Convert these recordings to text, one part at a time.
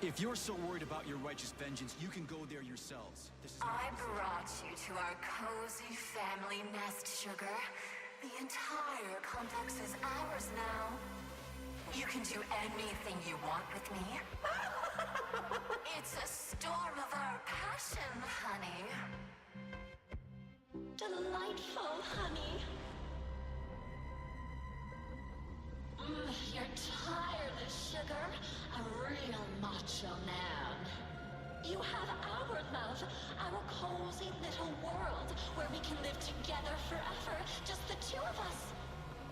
If you're so worried about your righteous vengeance, you can go there yourselves. I brought you to our cozy family nest, Sugar. The entire complex is ours now. You can do anything you want with me. It's a storm of our passion, honey. Delightful, honey. You're tireless, Sugar. A real macho man. You have our love, our cozy little world where we can live together forever, just the two of us.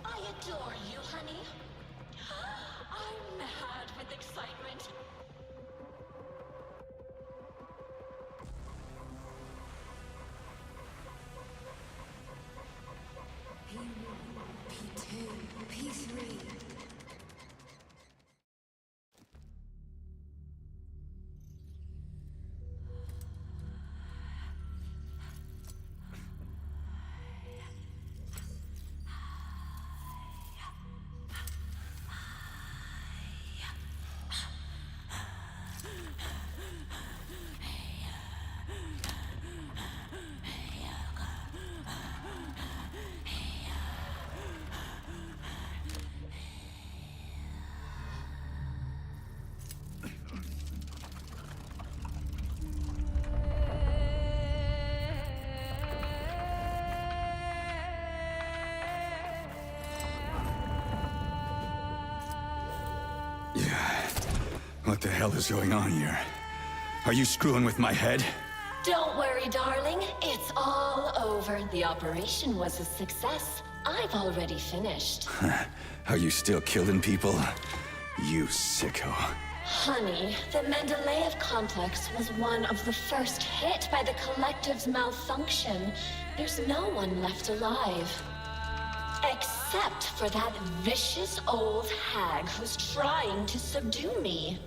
I adore you, honey. I'm mad with excitement. P1, P2, P3. What the hell is going on here? Are you screwing with my head? Don't worry, darling. It's all over. The operation was a success. I've already finished. Are you still killing people? You sicko. Honey, the Mendeleev complex was one of the first hit by the collective's malfunction. There's no one left alive. Except for that vicious old hag who's trying to subdue me.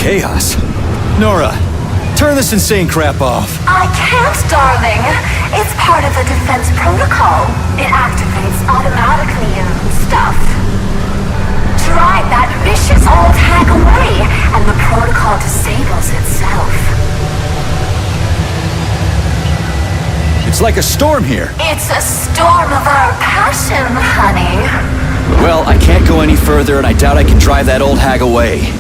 chaos. Nora, turn this insane crap off. I can't, darling. It's part of the defense protocol. It activates automatically and stuff. Drive that vicious old hag away, and the protocol disables itself. It's like a storm here. It's a storm of our passion, honey. Well, I can't go any further, and I doubt I can drive that old hag away.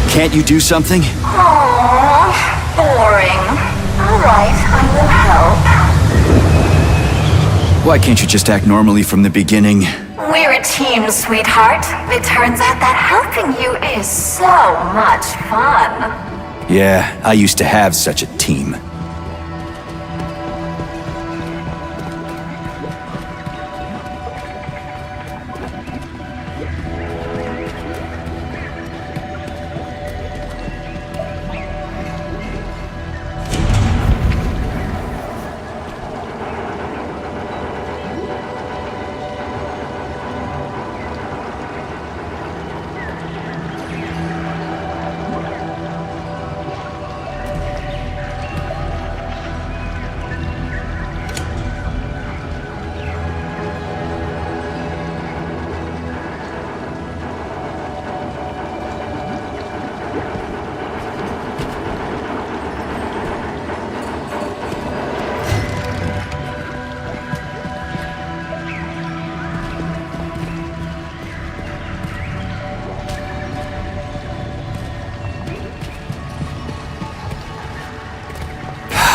Can't you do something? Aww, boring. All right, I will help. Why can't you just act normally from the beginning? We're a team, sweetheart. It turns out that helping you is so much fun. Yeah, I used to have such a team.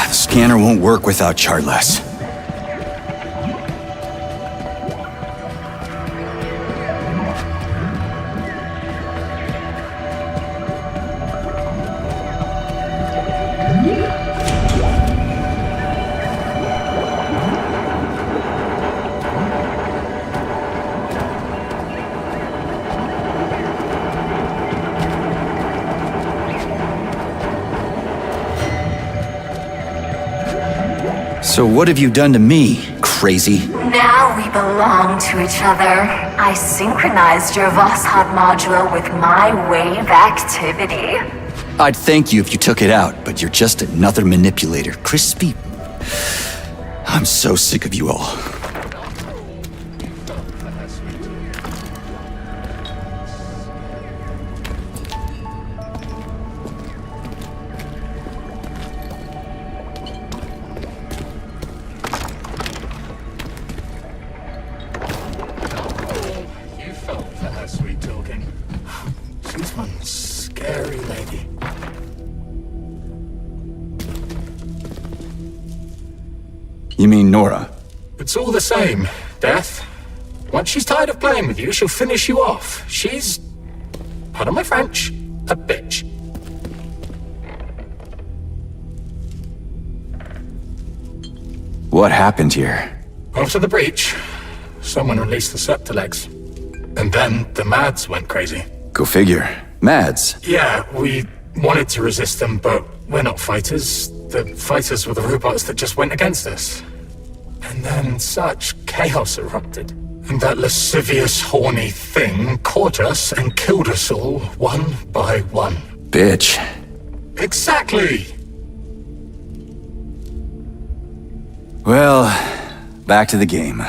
The scanner won't work without Chartless. So what have you done to me, crazy? Now we belong to each other. I synchronized your Vosshot module with my wave activity. I'd thank you if you took it out, but you're just another manipulator. Crispy. I'm so sick of you all. Sweet talking. She's one scary lady. You mean Nora? It's all the same, Death. Once she's tired of playing with you, she'll finish you off. She's, pardon my French, a bitch. What happened here? After the breach, someone released the Septilegs. And then the Mads went crazy. Go figure. Mads. Yeah, we wanted to resist them, but we're not fighters. The fighters were the robots that just went against us. And then such chaos erupted. And that lascivious, horny thing caught us and killed us all, one by one. Bitch. Exactly! Well, back to the game.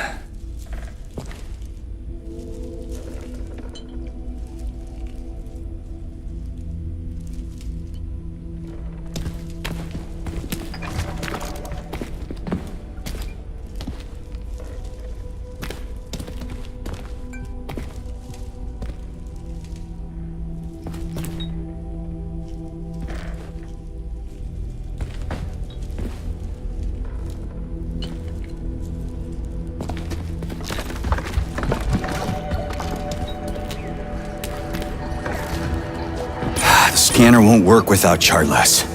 The scanner won't work without Chartless.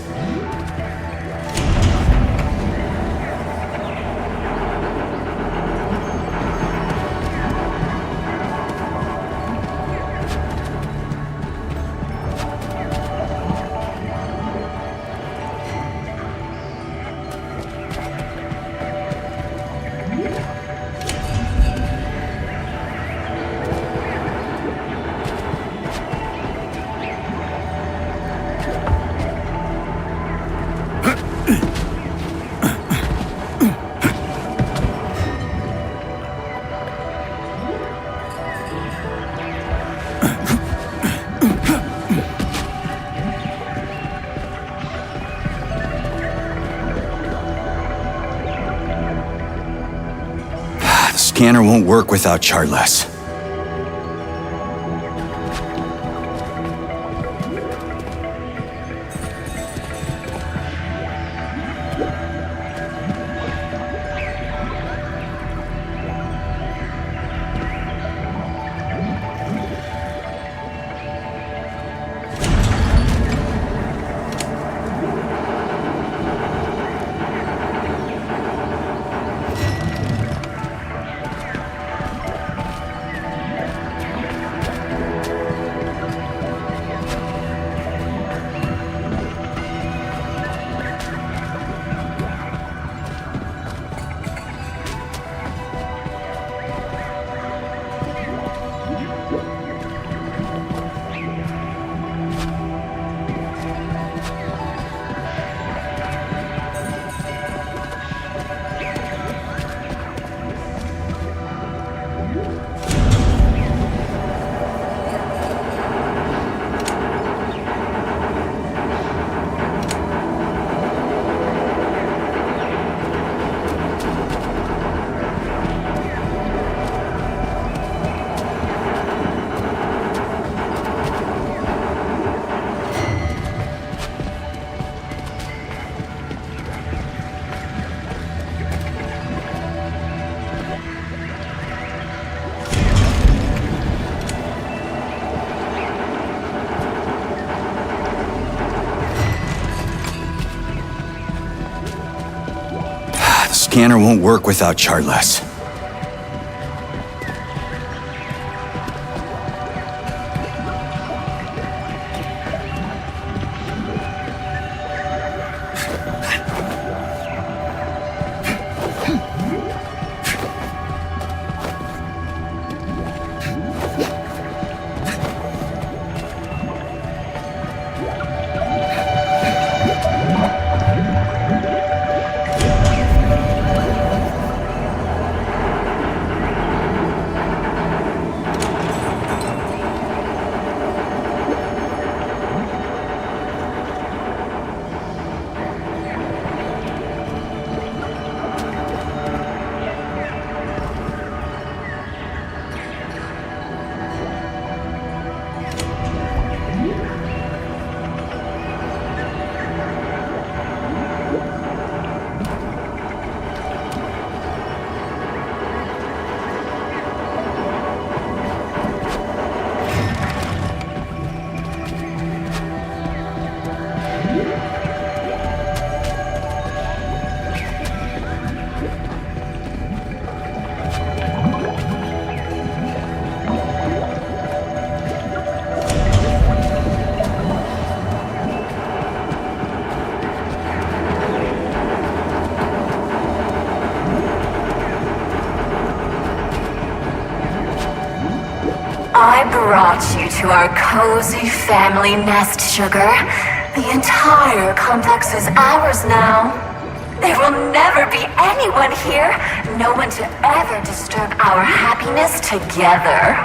scanner won't work without Charles. The scanner won't work without Charles. I brought you to our cozy family nest, Sugar. The entire complex is ours now. There will never be anyone here, no one to ever disturb our happiness together.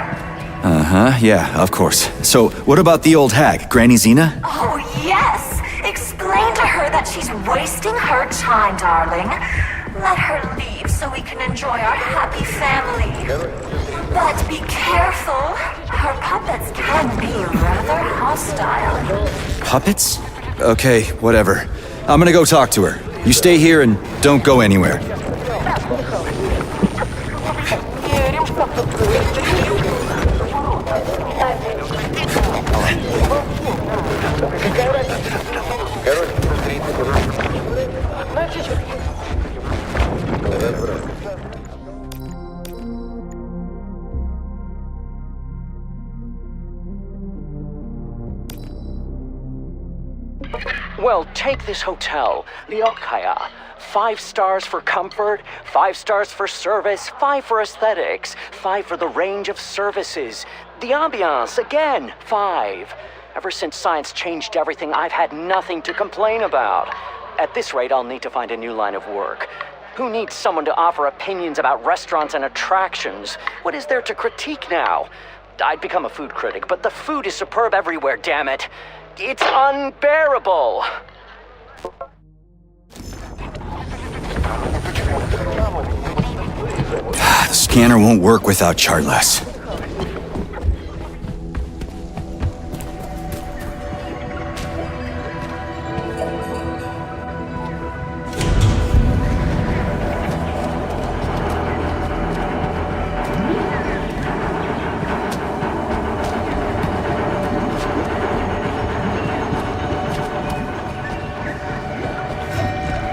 Uh-huh, yeah, of course. So, what about the old hag, Granny Xena? Oh, yes! Explain to her that she's wasting her time, darling. Let her leave so we can enjoy our happy family. But be careful. Her puppets can be rather hostile. Puppets? Okay, whatever. I'm gonna go talk to her. You stay here and don't go anywhere. Well, take this hotel, the Okaya. 5 stars for comfort, 5 stars for service, 5 for aesthetics, 5 for the range of services. The ambiance, again, 5. Ever since science changed everything, I've had nothing to complain about. At this rate, I'll need to find a new line of work. Who needs someone to offer opinions about restaurants and attractions? What is there to critique now? I'd become a food critic, but the food is superb everywhere, damn it. It's unbearable! The scanner won't work without Chartless.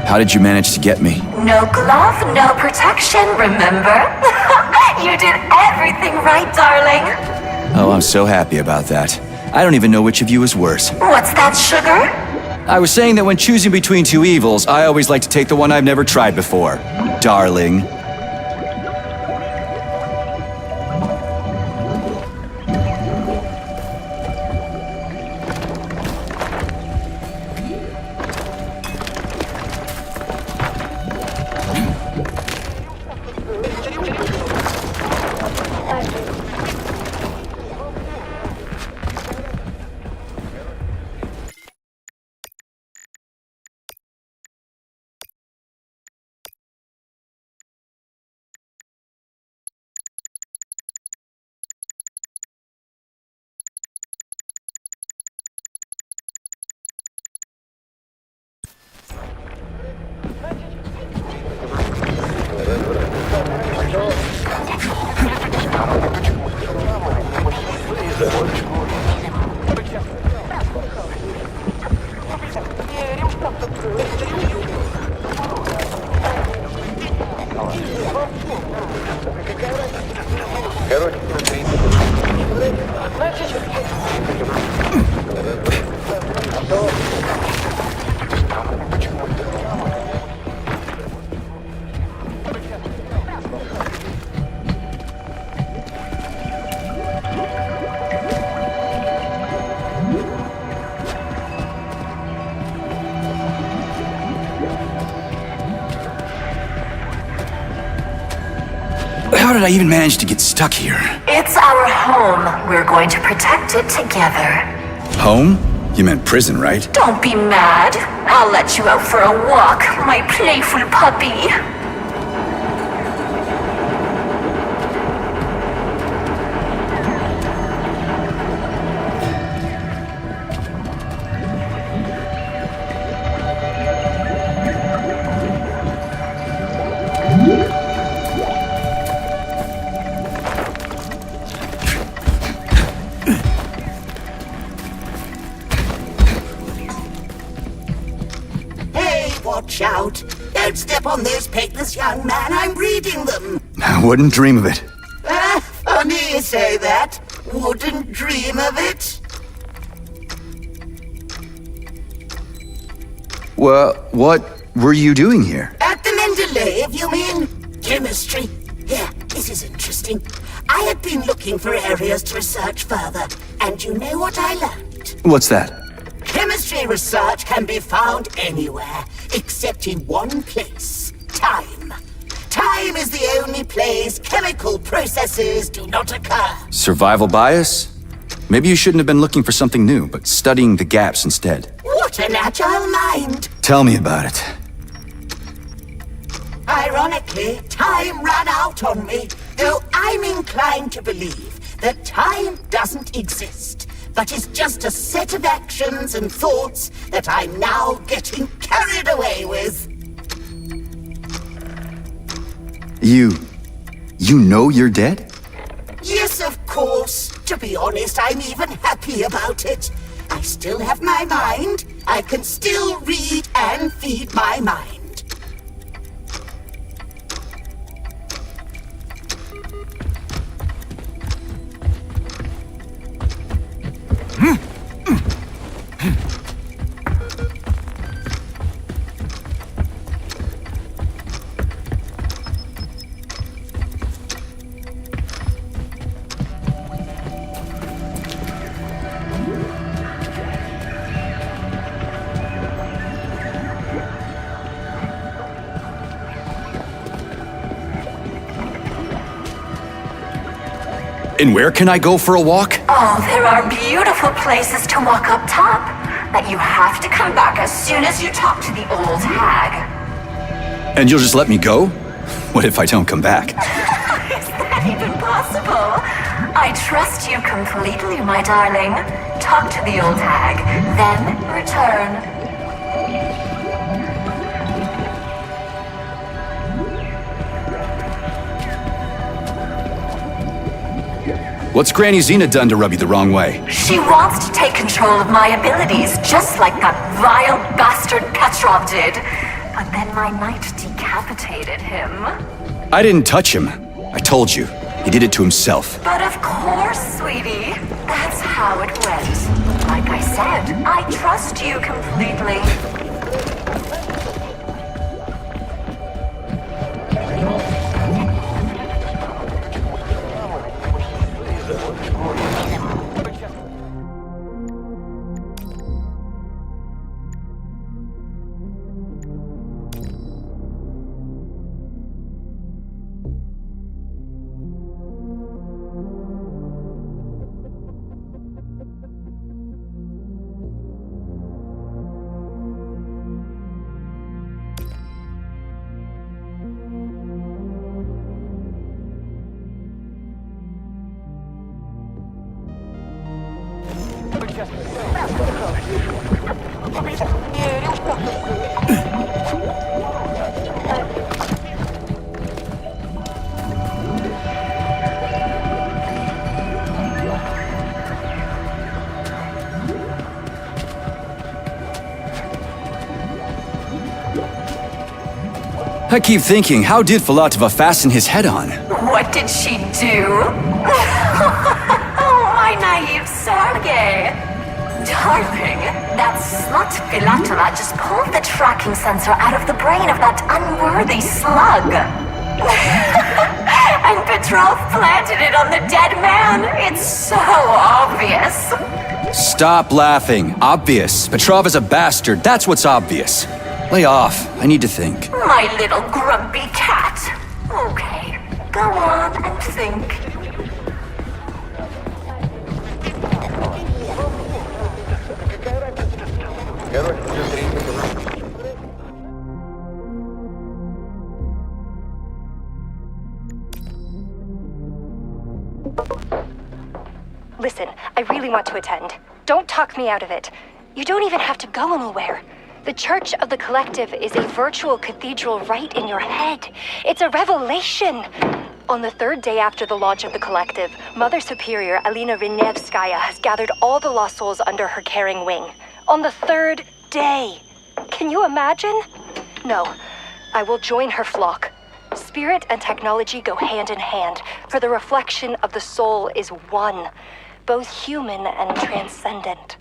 How did you manage to get me? No glove, no protection, remember? You did everything right, darling. Oh, I'm so happy about that. I don't even know which of you is worse. What's that, sugar? I was saying that when choosing between two evils, I always like to take the one I've never tried before. Darling. How did I even manage to get stuck here? It's our home. We're going to protect it together. Home? You meant prison, right? Don't be mad. I'll let you out for a walk, my playful puppy. Watch out! Don't step on those papers, young man. I'm reading them. I wouldn't dream of it. Funny you say that. Wouldn't dream of it. Well, what were you doing here? At the Mendeleev, you mean? Chemistry. Yeah, this is interesting. I had been looking for areas to research further, and you know what I learned? What's that? Chemistry research can be found anywhere, except in one place. Time. Time is the only place chemical processes do not occur. Survival bias? Maybe you shouldn't have been looking for something new, but studying the gaps instead. What an agile mind! Tell me about it. Ironically, time ran out on me, though I'm inclined to believe that time doesn't exist, but is just a set of actions and thoughts that I'm now getting carried away with. You know you're dead? Yes, of course. To be honest, I'm even happy about it. I still have my mind. I can still read and feed my mind. And where can I go for a walk? Oh, there are beautiful places to walk up top, but you have to come back as soon as you talk to the old hag. And you'll just let me go? What if I don't come back? possible. I trust you completely, my darling. Talk to the old hag, then return. What's Granny Xena done to rub you the wrong way? She wants to take control of my abilities, just like that vile bastard Petrov did. But then my knight decapitated him. I didn't touch him. I told you. He did it to himself. But of course, sweetie. That's how it went. Like I said, I trust you completely. I keep thinking, how did Filatova fasten his head on? What did she do? Oh, my naive Sergei. Darling, that slut Filatova just pulled the tracking sensor out of the brain of that unworthy slug. And Petrov planted it on the dead man. It's so obvious. Stop laughing. Obvious. Petrov is a bastard. That's what's obvious. Lay off. I need to think. My little grumpy cat. Okay, go on and think. Listen, I really want to attend. Don't talk me out of it. You don't even have to go anywhere. The Church of the Collective is a virtual cathedral right in your head. It's a revelation. On the third day after the launch of the Collective, Mother Superior Alina Rinevskaya has gathered all the lost souls under her caring wing. On the third day. Can you imagine? No, I will join her flock. Spirit and technology go hand in hand, for the reflection of the soul is one, both human and transcendent.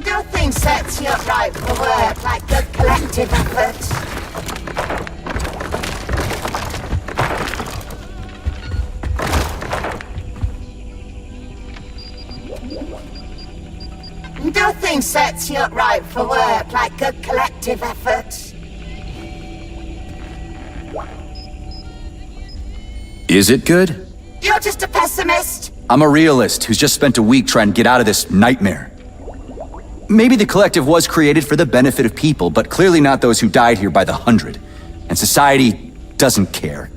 Nothing sets you right for work like the collective effort. Nothing sets you up right for work like good collective effort. Is it good? You're just a pessimist. I'm a realist who's just spent a week trying to get out of this nightmare. Maybe the collective was created for the benefit of people, but clearly not those who died here by the hundred. And society doesn't care.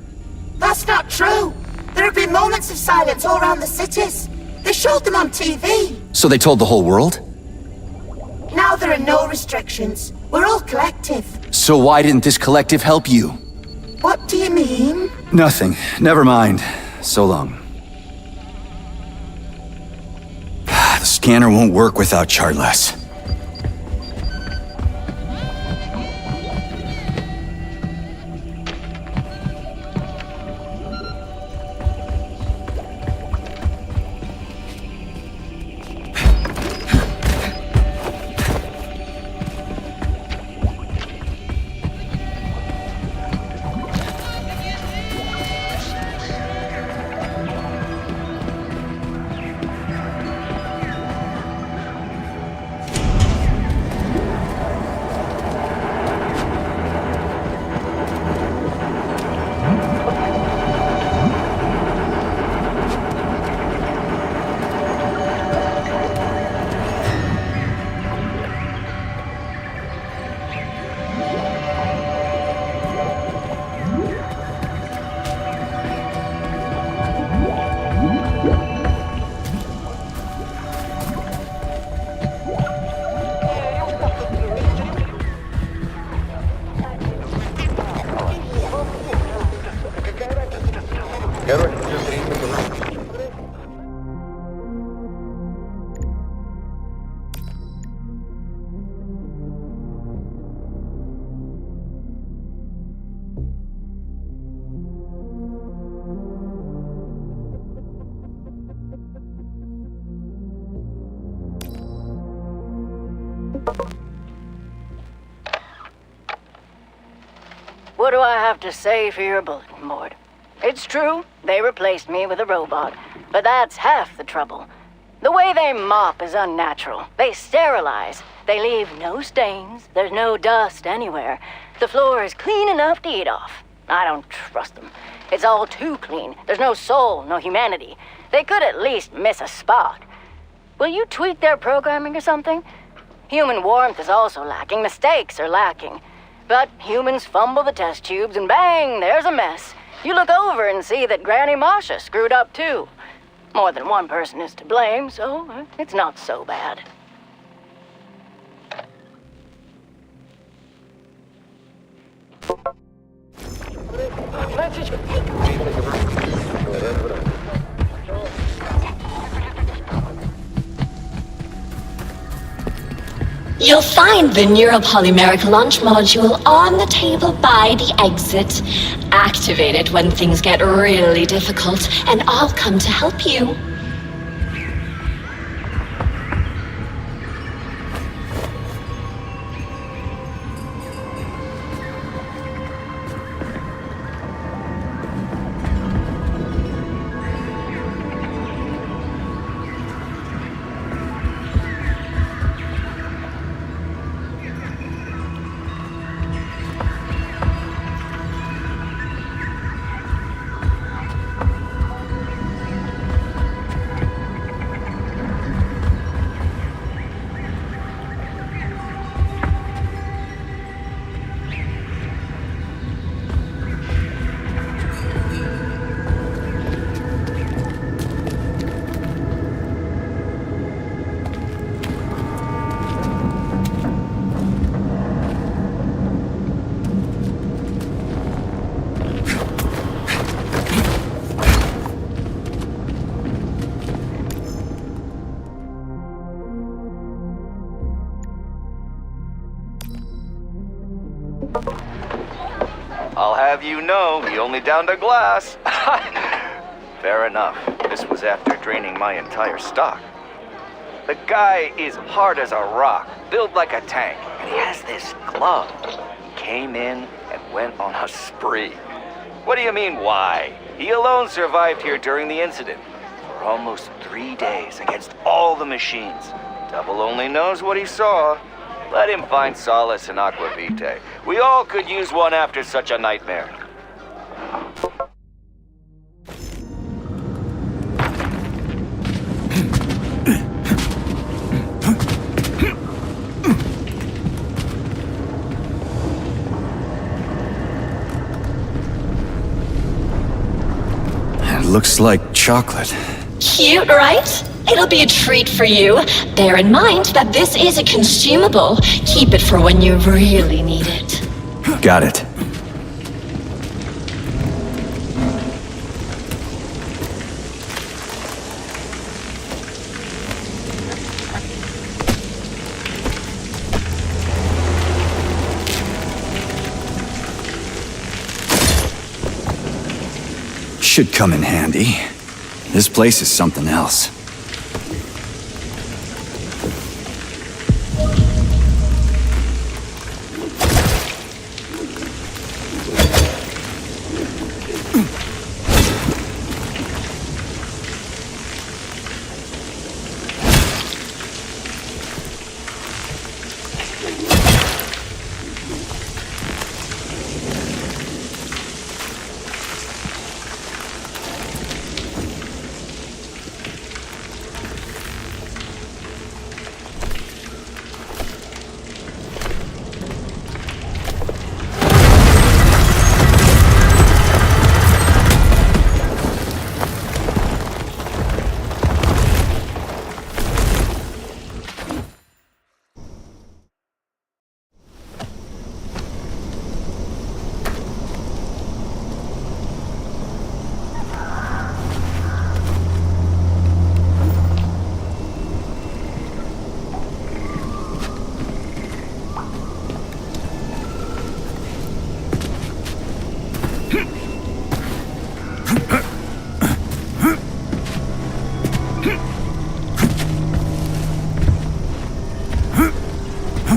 That's not true. There have been moments of silence all around the cities. They showed them on TV. So they told the whole world? Now there are no restrictions. We're all collective. So why didn't this collective help you? What do you mean? Nothing. Never mind. So long. The scanner won't work without Chartless. What do I have to say for your bulletin board? It's true, they replaced me with a robot, but that's half the trouble. The way they mop is unnatural. They sterilize. They leave no stains. There's no dust anywhere. The floor is clean enough to eat off. I don't trust them. It's all too clean. There's no soul, no humanity. They could at least miss a spot. Will you tweak their programming or something? Human warmth is also lacking. Mistakes are lacking. But humans fumble the test tubes and bang, there's a mess. You look over and see that Granny Masha screwed up too. More than one person is to blame, so it's not so bad. You'll find the neuropolymeric launch module on the table by the exit. Activate it when things get really difficult, and I'll come to help you. I'll have you know, he only downed a glass. Fair enough. This was after draining my entire stock. The guy is hard as a rock, built like a tank, and he has this glove. He came in and went on a spree. What do you mean, why? He alone survived here during the incident for almost 3 days against all the machines. Devil only knows what he saw. Let him find solace in Aqua Vitae. We all could use one after such a nightmare. It looks like chocolate. Cute, right? It'll be a treat for you. Bear in mind that this is a consumable. Keep it for when you really need it. Got it. Should come in handy. This place is something else.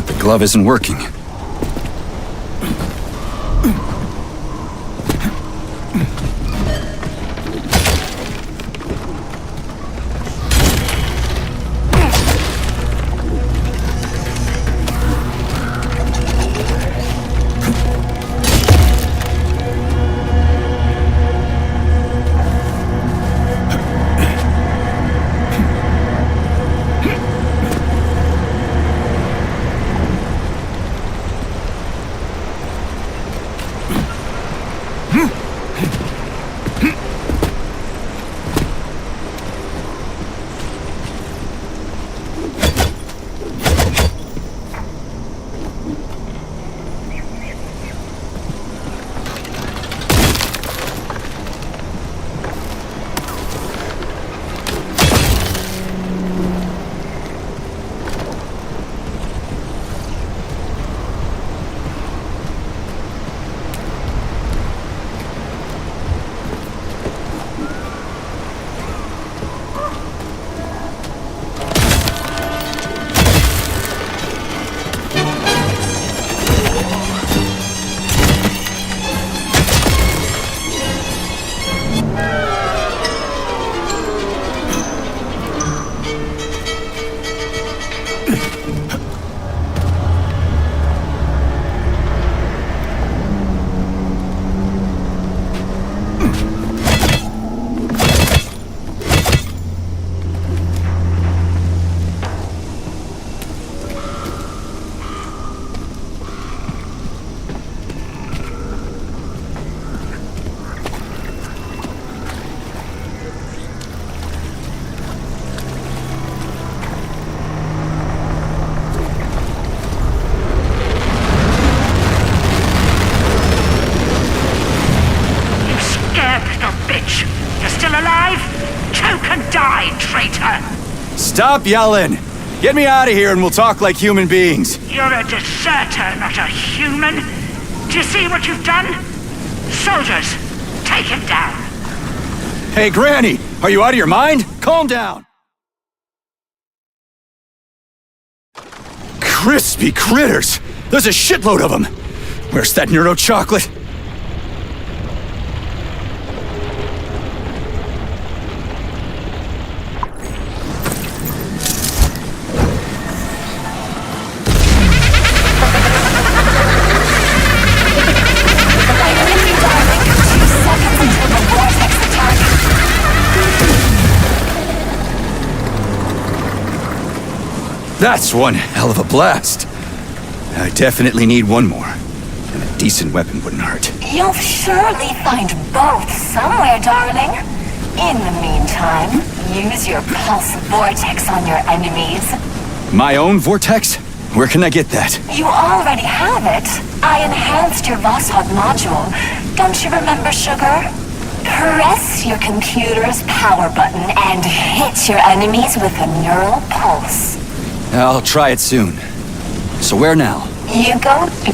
The glove isn't working. Stop yelling! Get me out of here and we'll talk like human beings. You're a deserter, not a human. Do you see what you've done? Soldiers, take him down. Hey, Granny! Are you out of your mind? Calm down! Crispy critters! There's a shitload of them! Where's that neuro chocolate? That's one hell of a blast. I definitely need one more. And a decent weapon wouldn't hurt. You'll surely find both somewhere, darling. In the meantime, use your pulse vortex on your enemies. My own vortex? Where can I get that? You already have it. I enhanced your Vosshod module. Don't you remember, Sugar? Press your computer's power button and hit your enemies with a neural pulse. I'll try it soon. So where now? You go to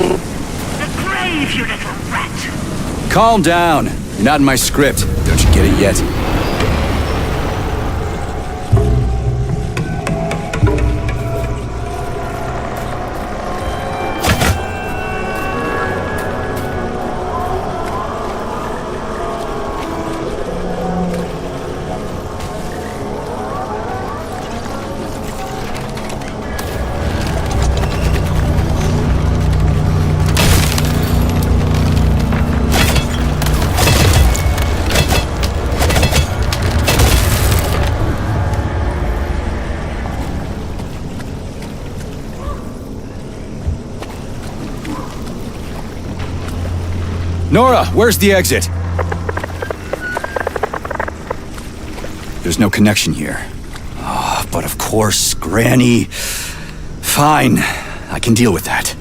The grave, you little rat. Calm down. You're not in my script. Don't you get it yet? Nora, where's the exit? There's no connection here. Oh, but of course, Granny. Fine, I can deal with that.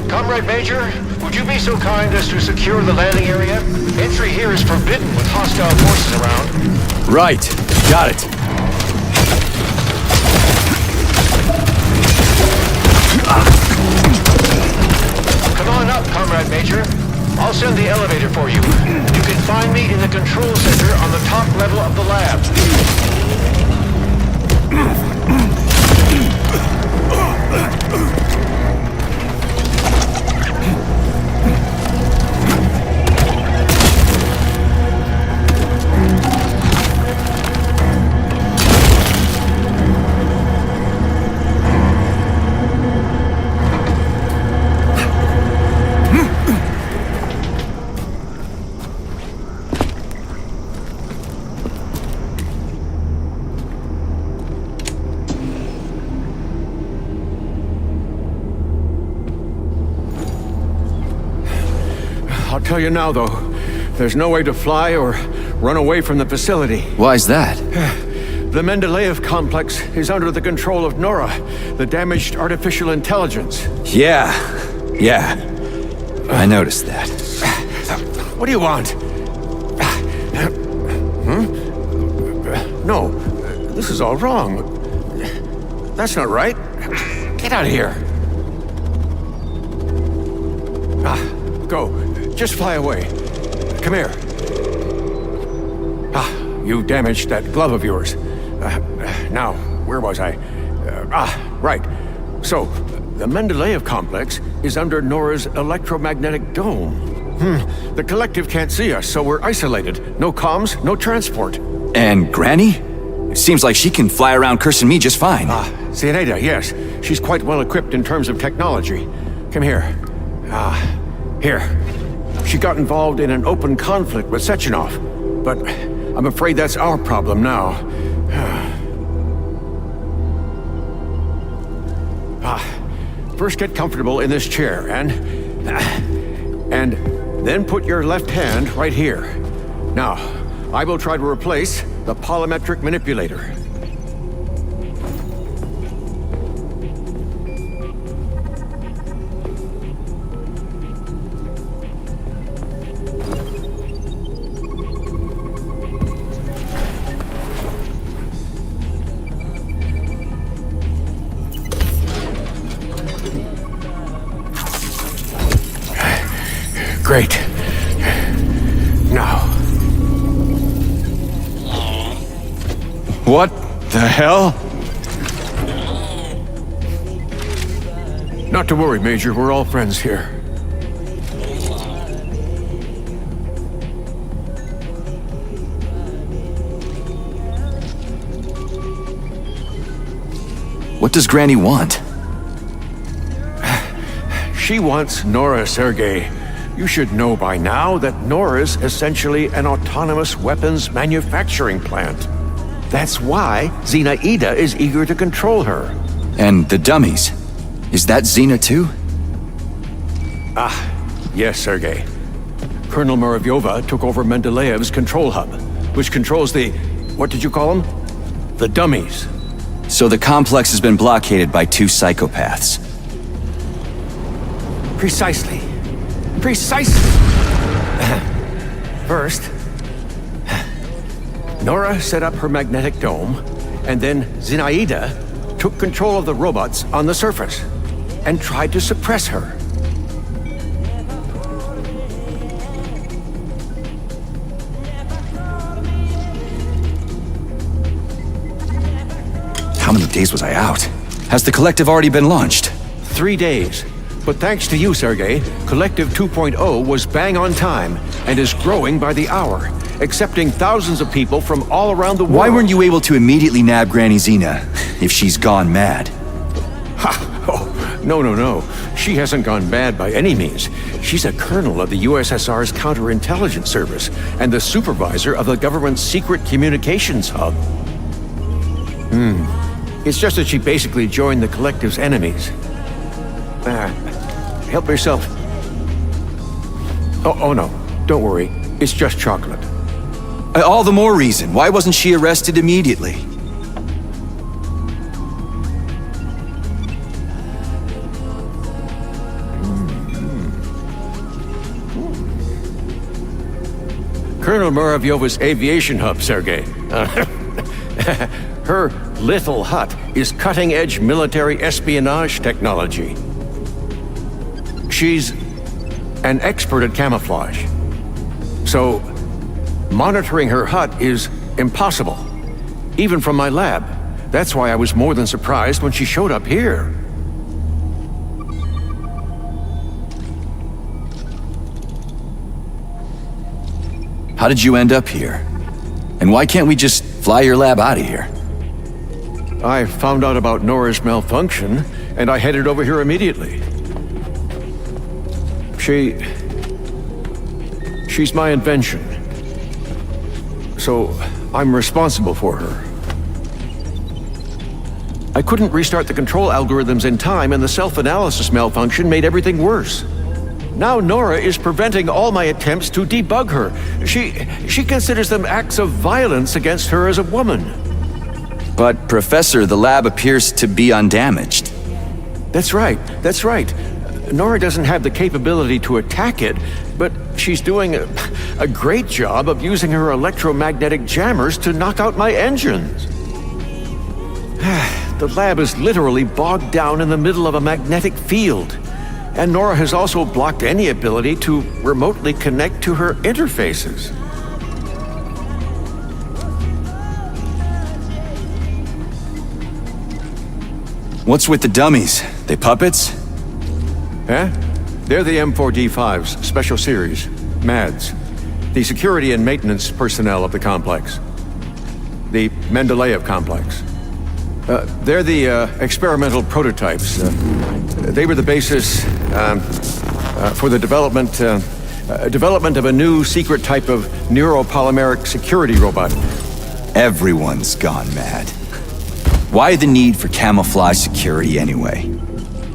Comrade Major, would you be so kind as to secure the landing area? Entry here is forbidden with hostile forces around. Right. Got it. Come on up, Comrade Major. I'll send the elevator for you. You can find me in the control center on the top level of the lab. I'll tell you now, though, there's no way to fly or run away from the facility. Why's that? The Mendeleev complex is under the control of Nora, the damaged artificial intelligence. Yeah. I noticed that. What do you want? No, this is all wrong. That's not right. Get out of here. Go. Just fly away. Come here. You damaged that glove of yours. Now, where was I? Right. So, the Mendeleev complex is under Nora's electromagnetic dome. The collective can't see us, so we're isolated. No comms, no transport. And Granny? It seems like she can fly around cursing me just fine. Cieneda, yes. She's quite well equipped in terms of technology. Come here. Here. She got involved in an open conflict with Sechenov, but I'm afraid that's our problem now. First get comfortable in this chair, and then put your left hand right here. Now, I will try to replace the polymetric manipulator. Great. Now. What the hell? Not to worry, Major. We're all friends here. What does Granny want? She wants Nora, Sergei. You should know by now that Nora's essentially an autonomous weapons manufacturing plant. That's why Zinaida is eager to control her. And the dummies. Is that Xena too? Yes, Sergei. Colonel Muravyova took over Mendeleev's control hub, which controls the... what did you call them? The dummies. So the complex has been blockaded by two psychopaths. Precisely. Precisely! First, Nora set up her magnetic dome, and then Zinaida took control of the robots on the surface and tried to suppress her. How many days was I out? Has the collective already been launched? 3 days. But thanks to you, Sergei, Collective 2.0 was bang on time and is growing by the hour, accepting thousands of people from all around the world. Why weren't you able to immediately nab Granny Xena, if she's gone mad? Ha! Oh, no. She hasn't gone mad by any means. She's a colonel of the USSR's counterintelligence service and the supervisor of the government's secret communications hub. It's just that she basically joined the Collective's enemies. Help yourself. Oh no, don't worry. It's just chocolate. All the more reason. Why wasn't she arrested immediately? Colonel Muravyova's aviation hub, Sergei. Her little hut is cutting-edge military espionage technology. She's an expert at camouflage. So, monitoring her hut is impossible, even from my lab. That's why I was more than surprised when she showed up here. How did you end up here? And why can't we just fly your lab out of here? I found out about Nora's malfunction, and I headed over here immediately. She's my invention. So, I'm responsible for her. I couldn't restart the control algorithms in time, and the self-analysis malfunction made everything worse. Now Nora is preventing all my attempts to debug her. She considers them acts of violence against her as a woman. But, Professor, the lab appears to be undamaged. That's right. Nora doesn't have the capability to attack it, but she's doing a great job of using her electromagnetic jammers to knock out my engines. The lab is literally bogged down in the middle of a magnetic field, and Nora has also blocked any ability to remotely connect to her interfaces. What's with the dummies? They puppets? Huh? They're the M4D5's special series, MADS, the security and maintenance personnel of the complex. The Mendeleev complex. They're the experimental prototypes. They were the basis for the development of a new secret type of neuropolymeric security robot. Everyone's gone mad. Why the need for camouflage security anyway?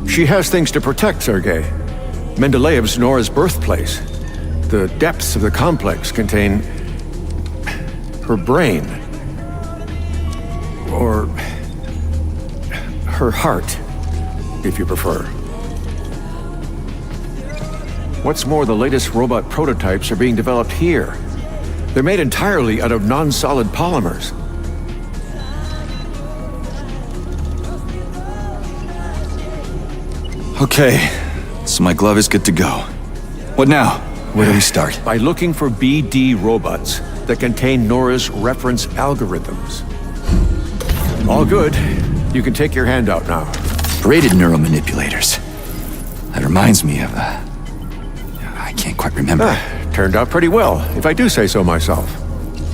She has things to protect, Sergei. Mendeleev's Nora's birthplace. The depths of the complex contain her brain. Or her heart, if you prefer. What's more, the latest robot prototypes are being developed here. They're made entirely out of non-solid polymers. Okay, so my glove is good to go. What now? Where do we start? By looking for BD robots that contain Nora's reference algorithms. All good. You can take your hand out now. Braided neuromanipulators. That reminds me of, I can't quite remember. Turned out pretty well, if I do say so myself.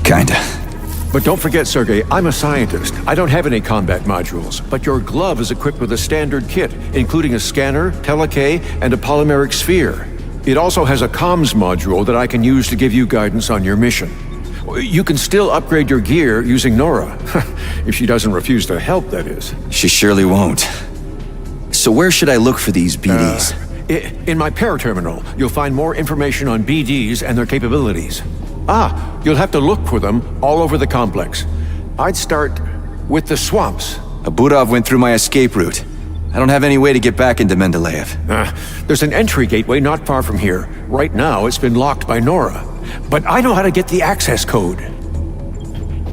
Kinda. But don't forget, Sergei, I'm a scientist. I don't have any combat modules, but your glove is equipped with a standard kit, including a scanner, telekay, and a polymeric sphere. It also has a comms module that I can use to give you guidance on your mission. You can still upgrade your gear using Nora. If she doesn't refuse to help, that is. She surely won't. So where should I look for these BDs? In my paraterminal, you'll find more information on BDs and their capabilities. You'll have to look for them all over the complex. I'd start with the swamps. Aburov went through my escape route. I don't have any way to get back into Mendeleev. There's an entry gateway not far from here. Right now, it's been locked by Nora. But I know how to get the access code.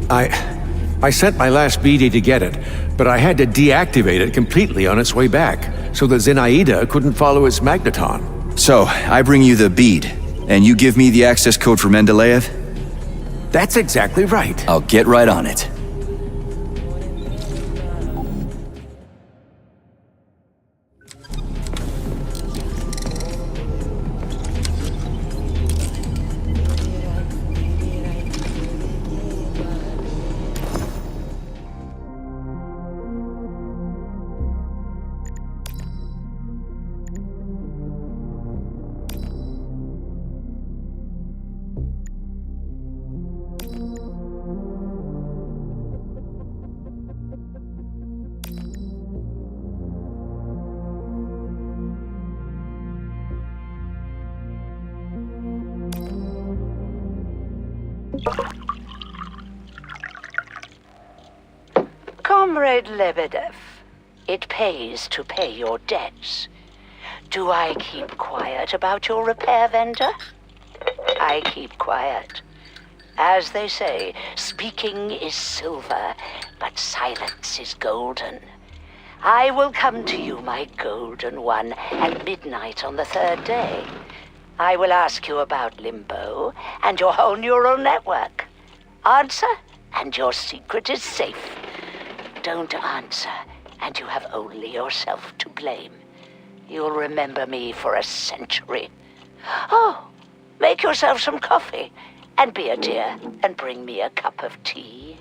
I sent my last BD to get it, but I had to deactivate it completely on its way back, so that Zenaida couldn't follow its magneton. So, I bring you the bead, and you give me the access code for Mendeleev? That's exactly right. I'll get right on it. Comrade Lebedev, it pays to pay your debts. Do I keep quiet about your repair vendor? I keep quiet. As they say, speaking is silver, but silence is golden. I will come to you, my golden one, at midnight on the third day. I will ask you about Limbo and your whole neural network. Answer, and your secret is safe. Don't answer, and you have only yourself to blame. You'll remember me for a century. Oh, make yourself some coffee, and be a dear, and bring me a cup of tea.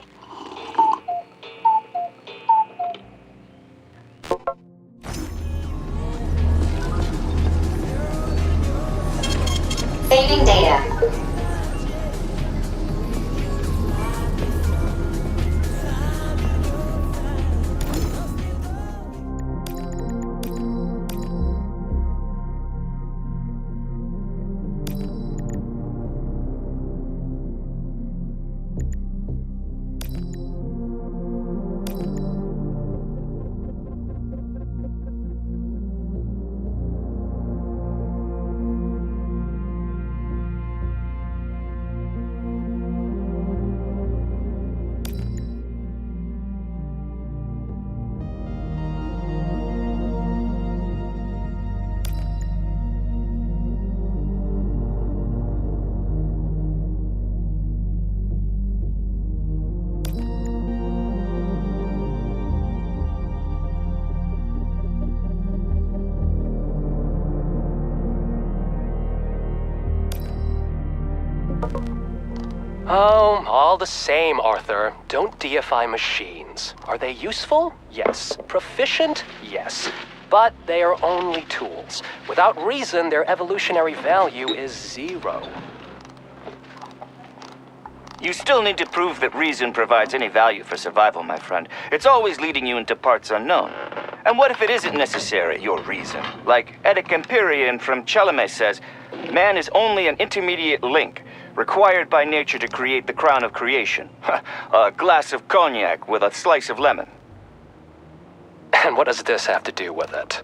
Saving data. Oh, all the same, Arthur. Don't deify machines. Are they useful? Yes. Proficient? Yes. But they are only tools. Without reason, their evolutionary value is 0. You still need to prove that reason provides any value for survival, my friend. It's always leading you into parts unknown. And what if it isn't necessary, your reason? Like Eddic Empyrean from Chelome says, man is only an intermediate link, required by nature to create the crown of creation. A glass of cognac with a slice of lemon. And what does this have to do with it?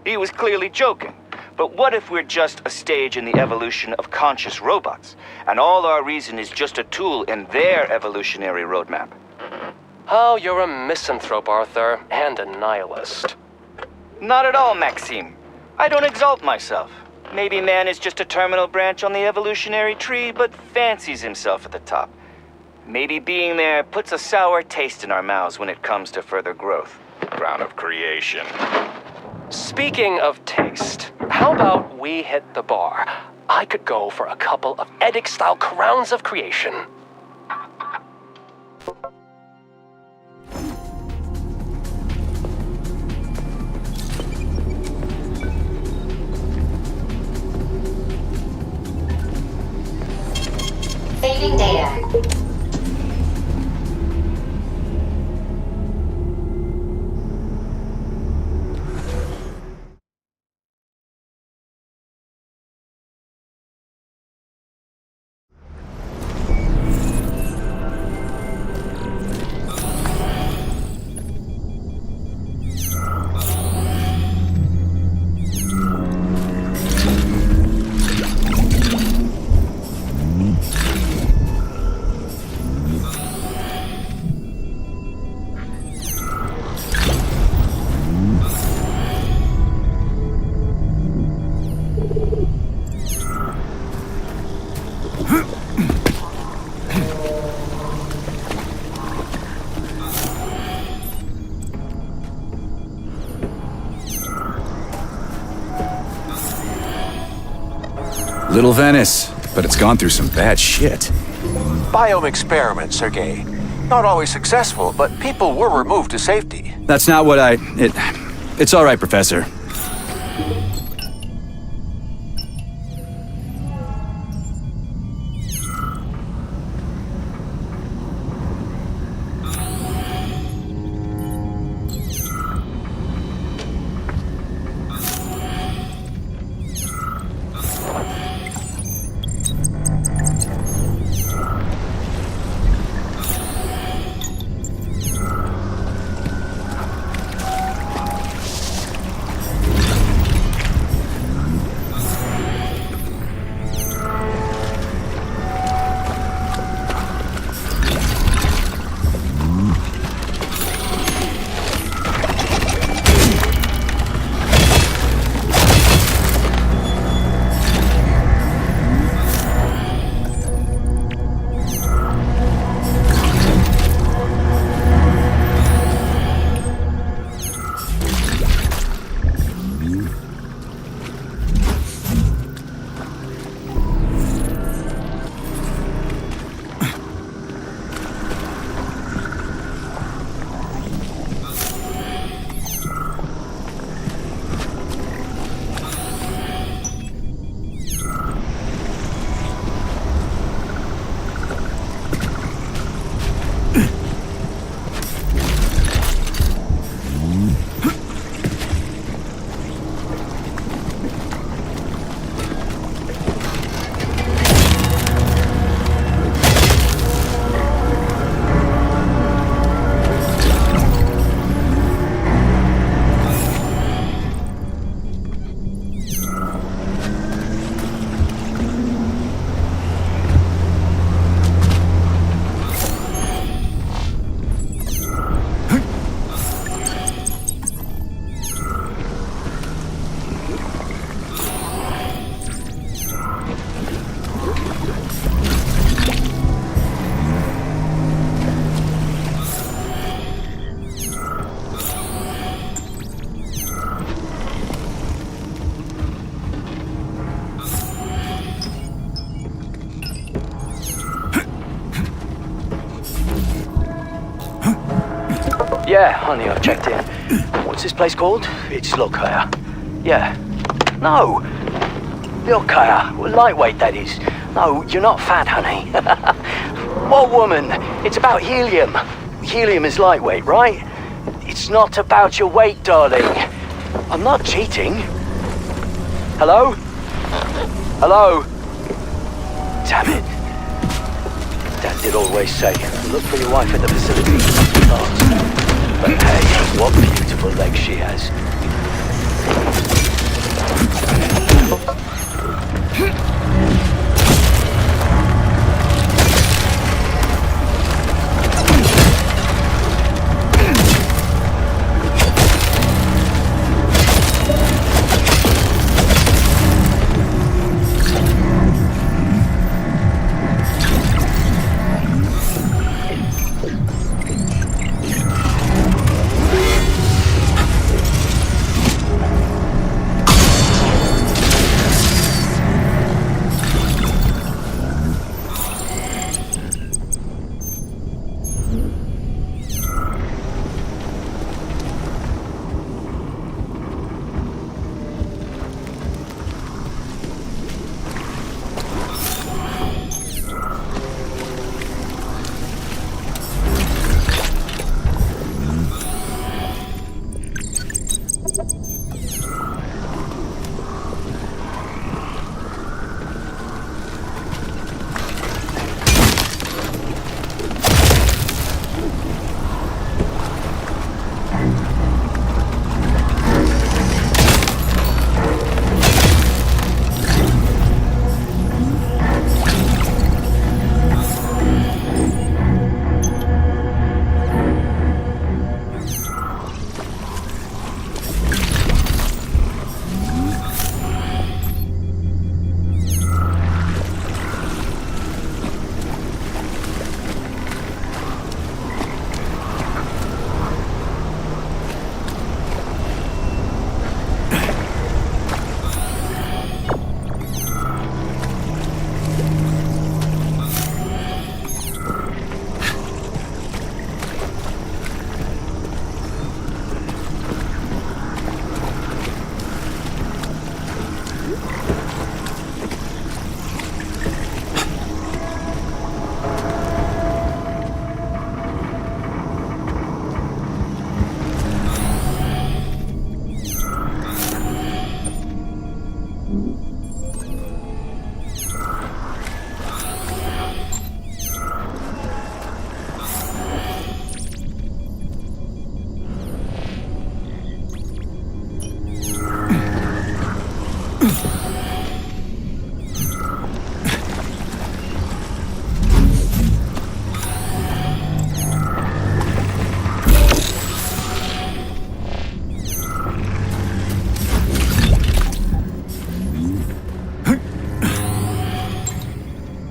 He was clearly joking. But what if we're just a stage in the evolution of conscious robots, and all our reason is just a tool in their evolutionary roadmap? Oh, you're a misanthrope, Arthur, and a nihilist. Not at all, Maxime. I don't exalt myself. Maybe man is just a terminal branch on the evolutionary tree, but fancies himself at the top. Maybe being there puts a sour taste in our mouths when it comes to further growth. Crown of creation. Speaking of taste, how about we hit the bar? I could go for a couple of Edic-style crowns of creation. Saving data. Little Venice, but it's gone through some bad shit. Biome experiments, Sergei. Not always successful, but people were removed to safety. That's not what It's all right, Professor. Yeah, honey, I've checked in. What's this place called? It's Lokaya. Yeah. No. Lokaya. Lightweight, that is. No, you're not fat, honey. What woman? It's about helium. Helium is lightweight, right? It's not about your weight, darling. I'm not cheating. Hello? Hello? Damn it. Dad did always say, look for your wife at the facility. But hey, what beautiful legs she has.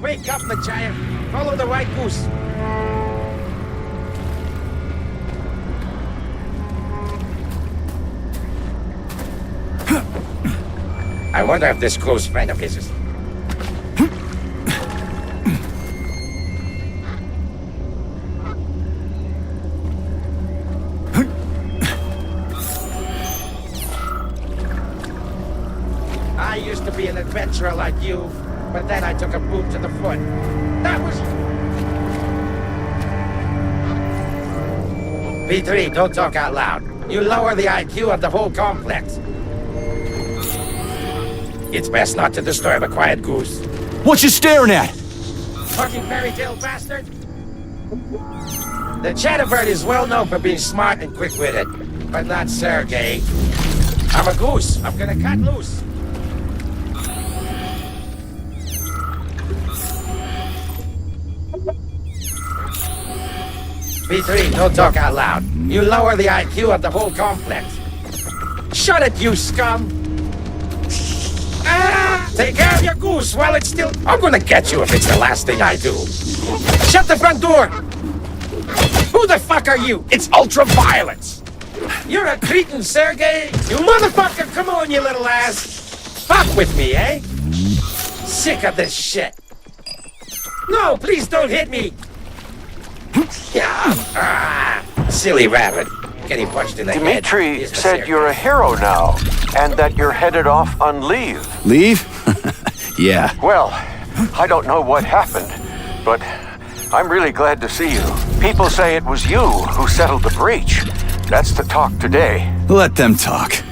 Wake up, the giant. Follow the white goose. I wonder if this close friend of his is... I used to be an adventurer like you, but then I took a boot to the foot. That was... P3, don't talk out loud. You lower the IQ of the whole complex. It's best not to disturb a quiet goose. What you staring at? Fucking fairy-tale bastard! The chatterbird is well known for being smart and quick-witted, but not Sergei. I'm a goose. I'm gonna cut loose. P3, don't talk out loud. You lower the IQ of the whole complex. Shut it, you scum! Ah! Take care of your goose while it's still... I'm gonna get you if it's the last thing I do. Shut the front door! Who the fuck are you? It's ultraviolence! You're a cretin, Sergei! You motherfucker! Come on, you little ass! Fuck with me, eh? Sick of this shit. No, please don't hit me! Yeah. Silly rabbit. Getting punched in the head. Dmitri said you're a hero now, and that you're headed off on leave. Leave? Yeah. Well, I don't know what happened, but I'm really glad to see you. People say it was you who settled the breach. That's the talk today. Let them talk.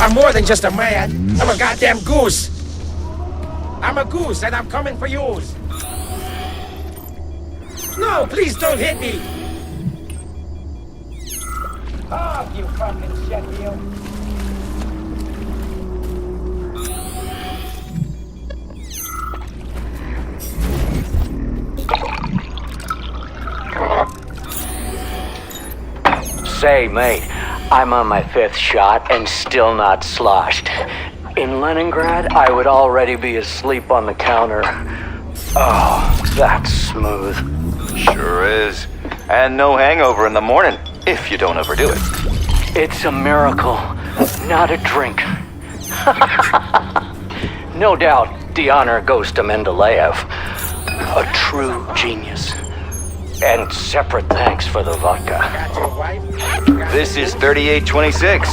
I'm more than just a man. I'm a goddamn goose. I'm a goose and I'm coming for yours. No, please don't hit me. Oh, you fucking shit, you. Say, mate, I'm on my 5th shot and still not sloshed. In Leningrad, I would already be asleep on the counter. Oh, that's smooth. Sure is. And no hangover in the morning, if you don't overdo it. It's a miracle, not a drink. No doubt, the honor goes to Mendeleev. A true genius. And separate thanks for the vodka. This is 3826.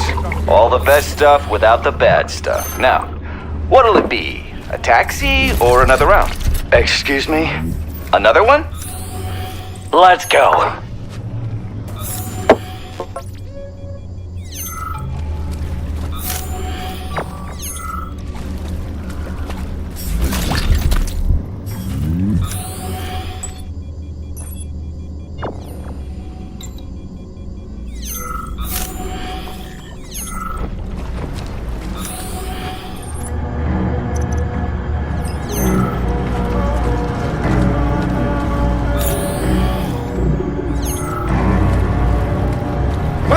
All the best stuff without the bad stuff. Now, what'll it be? A taxi or another round? Excuse me? Another one? Let's go.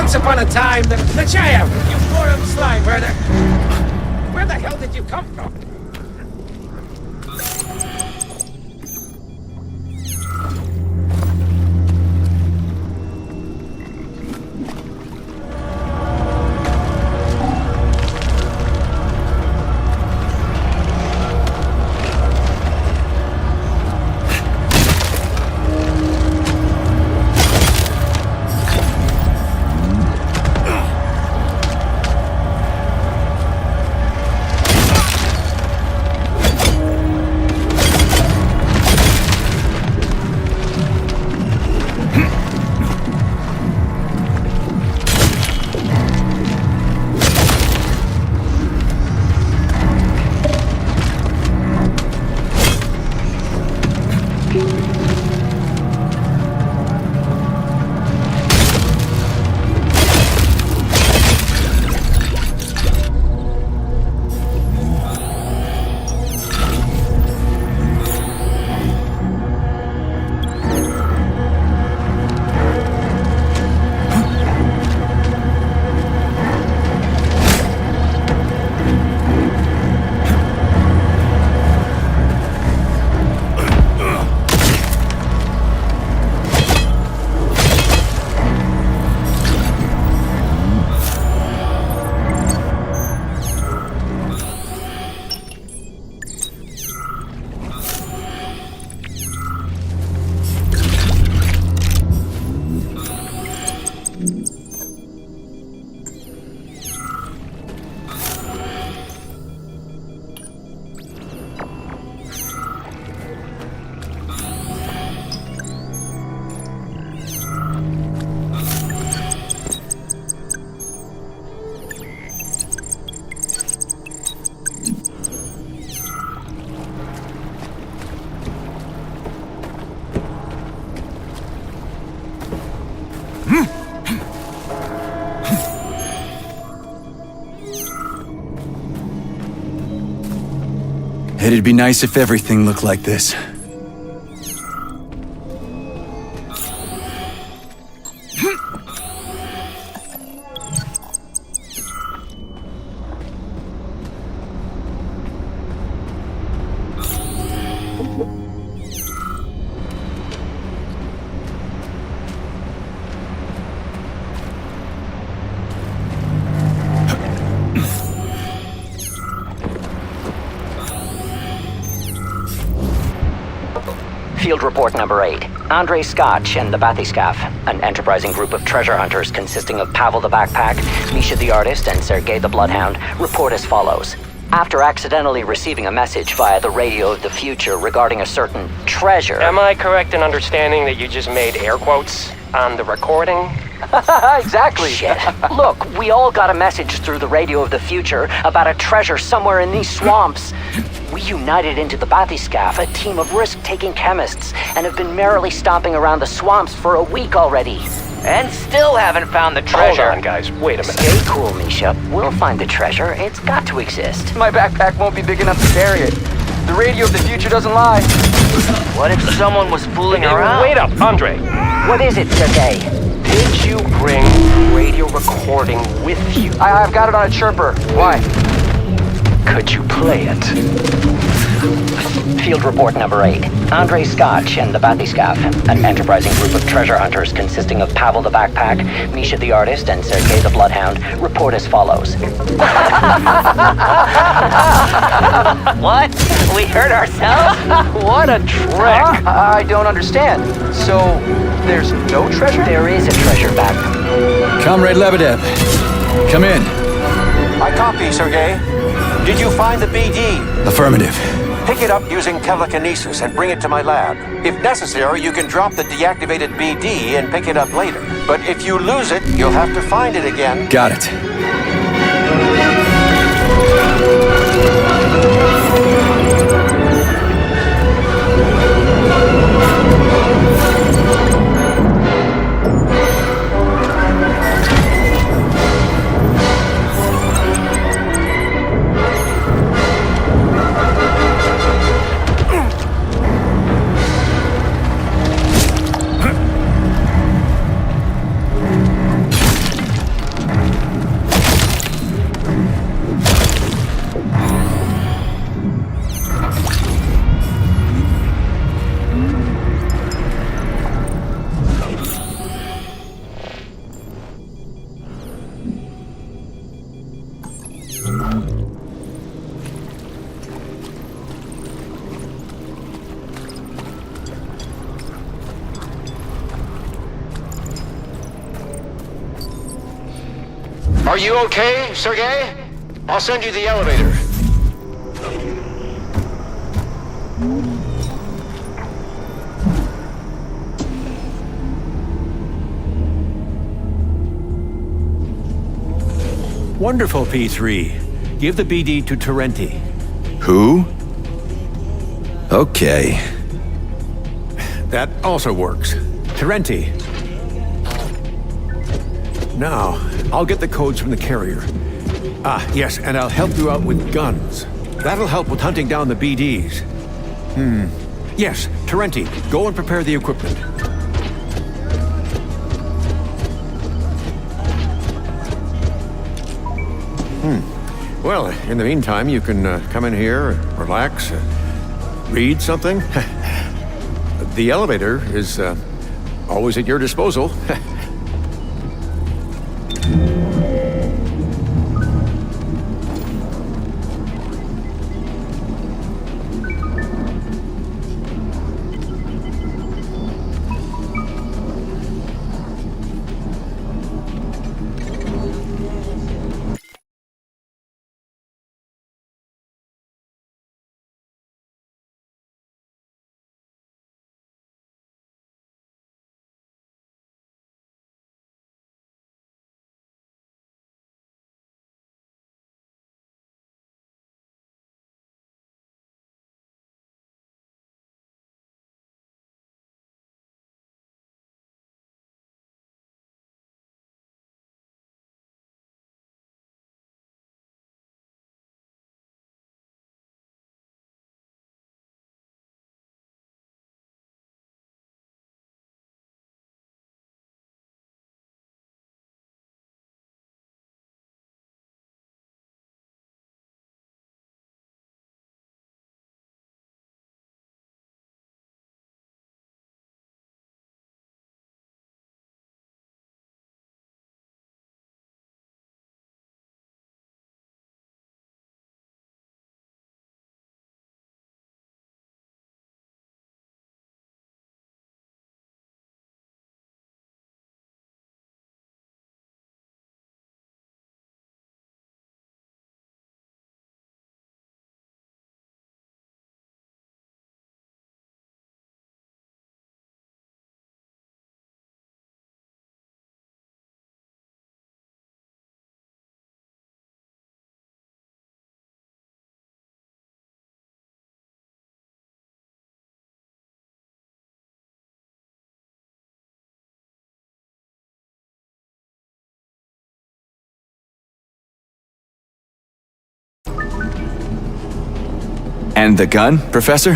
Once upon a time, the Machaev, you forum slime, where the hell did you come from? It'd be nice if everything looked like this. Field report number 8. Andre Scotch and the Bathyscaph, an enterprising group of treasure hunters consisting of Pavel the Backpack, Misha the Artist, and Sergei the Bloodhound, report as follows. After accidentally receiving a message via the radio of the future regarding a certain treasure... Am I correct in understanding that you just made air quotes on the recording? Exactly. Shit. Look, we all got a message through the radio of the future about a treasure somewhere in these swamps. We united into the Bathyscaph, a team of risk-taking chemists, and have been merrily stomping around the swamps for a week already. And still haven't found the treasure. Hold on, guys. Wait a minute. Stay cool, Misha. We'll find the treasure. It's got to exist. My backpack won't be big enough to carry it. The radio of the future doesn't lie. What if someone was fooling around? Wait up, Andre. What is it, Sergei? Did you bring radio recording with you? I've got it on a chirper. Why? Could you play it? Field report number 8. Andre Scotch and the Bathyscaph, an enterprising group of treasure hunters consisting of Pavel the Backpack, Misha the Artist, and Sergei the Bloodhound, report as follows. What? We hurt ourselves? What a trick! I don't understand. So, there's no treasure? There is a treasure back. Comrade Lebedev, come in. I copy, Sergei. Did you find the BD? Affirmative. Pick it up using telekinesis and bring it to my lab. If necessary, you can drop the deactivated BD and pick it up later. But if you lose it, you'll have to find it again. Got it. Are you okay, Sergei? I'll send you the elevator. Wonderful, P3. Give the BD to Terenti. Who? Okay. That also works. Terenti. Now, I'll get the codes from the carrier. Ah, yes, and I'll help you out with guns. That'll help with hunting down the BDs. Yes, Terenti, go and prepare the equipment. Well, in the meantime, you can come in here, relax, read something. The elevator is always at your disposal. And the gun, Professor?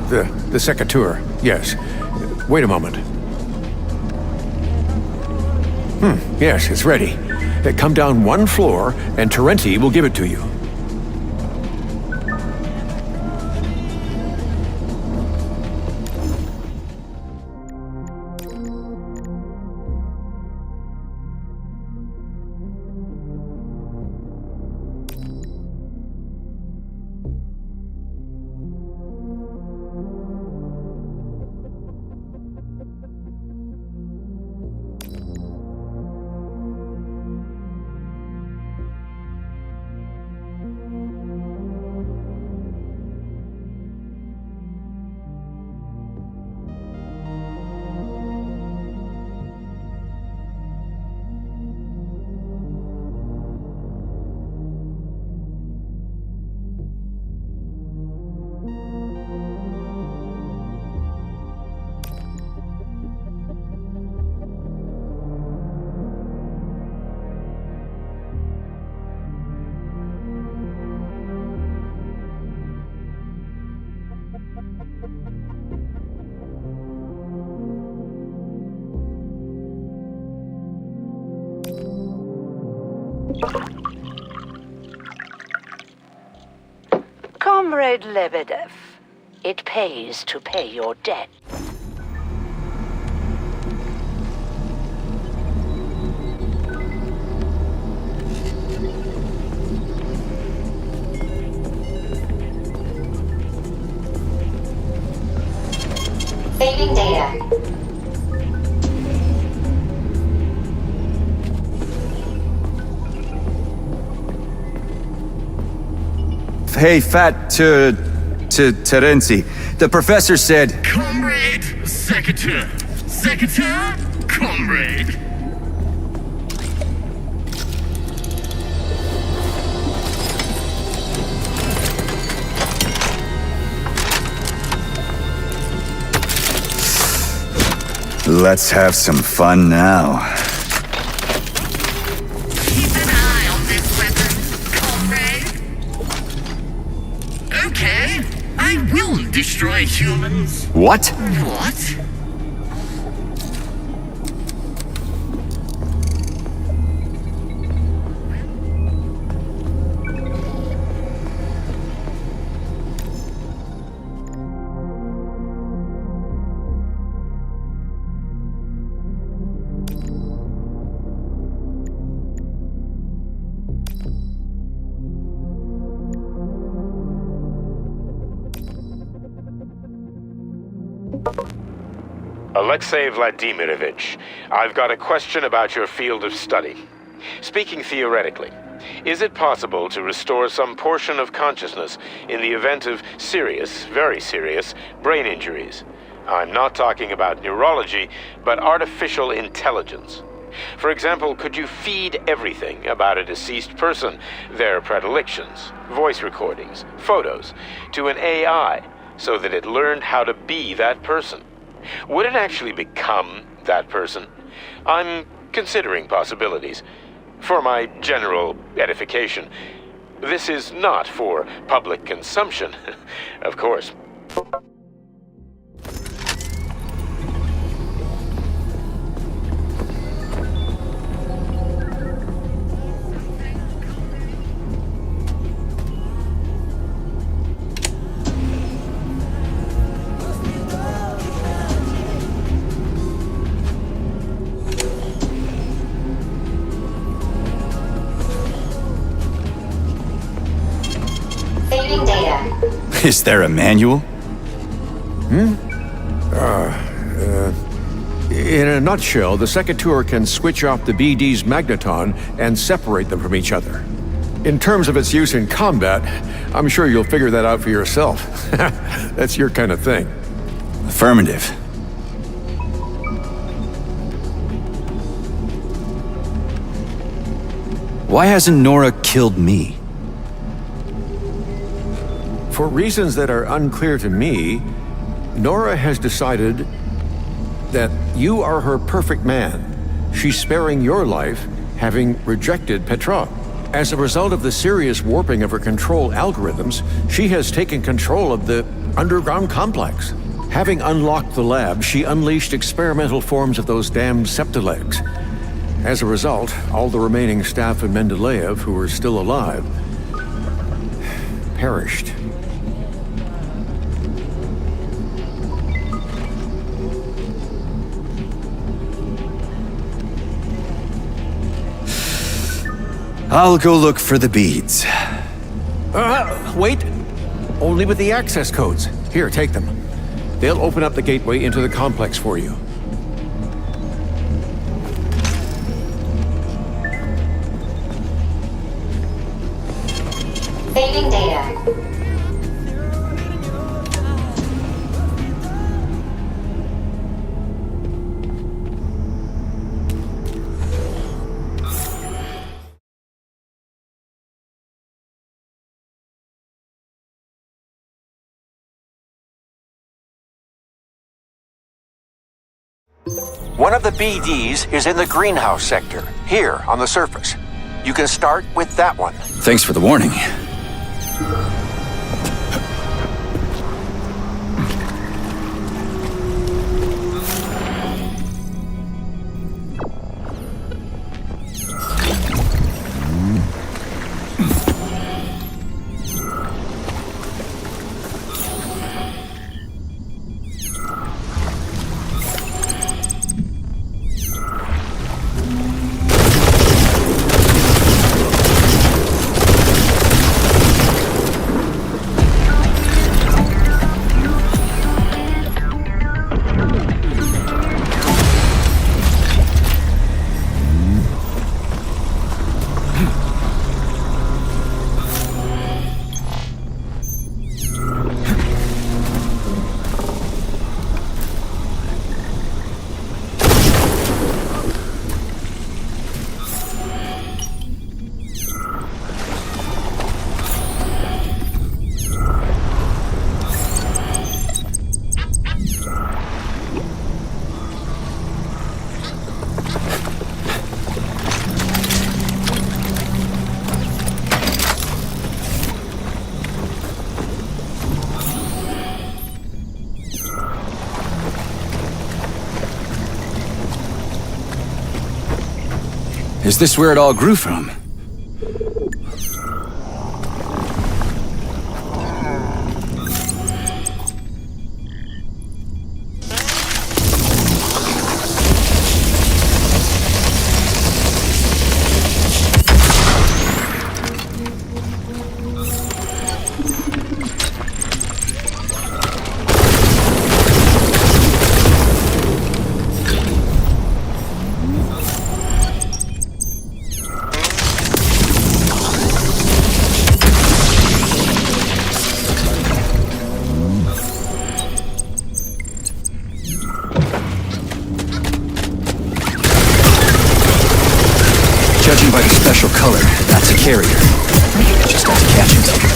The Secateur, yes. Wait a moment. Yes, it's ready. Come down one floor, and Terenti will give it to you. Comrade Lebedev, it pays to pay your debt. Saving data. Hey, Fat Terenzi. The professor said... Comrade, Secretary. Secretary, comrade. Let's have some fun now. Keep an eye on this weapon, comrade. Okay, I will destroy humans. What? What? Alexei Vladimirovich, I've got a question about your field of study. Speaking theoretically, is it possible to restore some portion of consciousness in the event of serious, very serious, brain injuries? I'm not talking about neurology, but artificial intelligence. For example, could you feed everything about a deceased person, their predilections, voice recordings, photos, to an AI so that it learned how to be that person? Would it actually become that person? I'm considering possibilities. For my general edification. This is not for public consumption, of course. Saving data. Is there a manual? In a nutshell, the Secretary can switch off the BD's magneton and separate them from each other. In terms of its use in combat, I'm sure you'll figure that out for yourself. That's your kind of thing. Affirmative. Why hasn't Nora killed me? For reasons that are unclear to me, Nora has decided that you are her perfect man. She's sparing your life, having rejected Petrov. As a result of the serious warping of her control algorithms, she has taken control of the underground complex. Having unlocked the lab, she unleashed experimental forms of those damned septilegs. As a result, all the remaining staff in Mendeleev who were still alive perished. I'll go look for the beads. Wait. Only with the access codes. Here, take them. They'll open up the gateway into the complex for you. Saving data. One of the BDs is in the greenhouse sector, here on the surface. You can start with that one. Thanks for the warning. Is this where it all grew from? Judging by the special color, that's a carrier. I just have to catch it.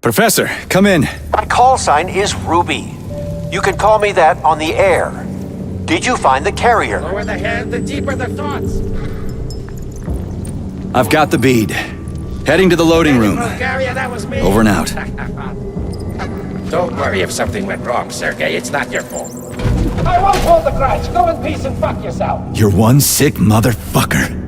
Professor, come in. My call sign is Ruby. You can call me that on the air. Did you find the carrier? The lower the head, the deeper the thoughts. I've got the bead. Heading to the loading room. Bulgaria, that was me. Over and out. Don't worry if something went wrong, Sergei. It's not your fault. I won't hold the grudge. Go in peace and fuck yourself. You're one sick motherfucker.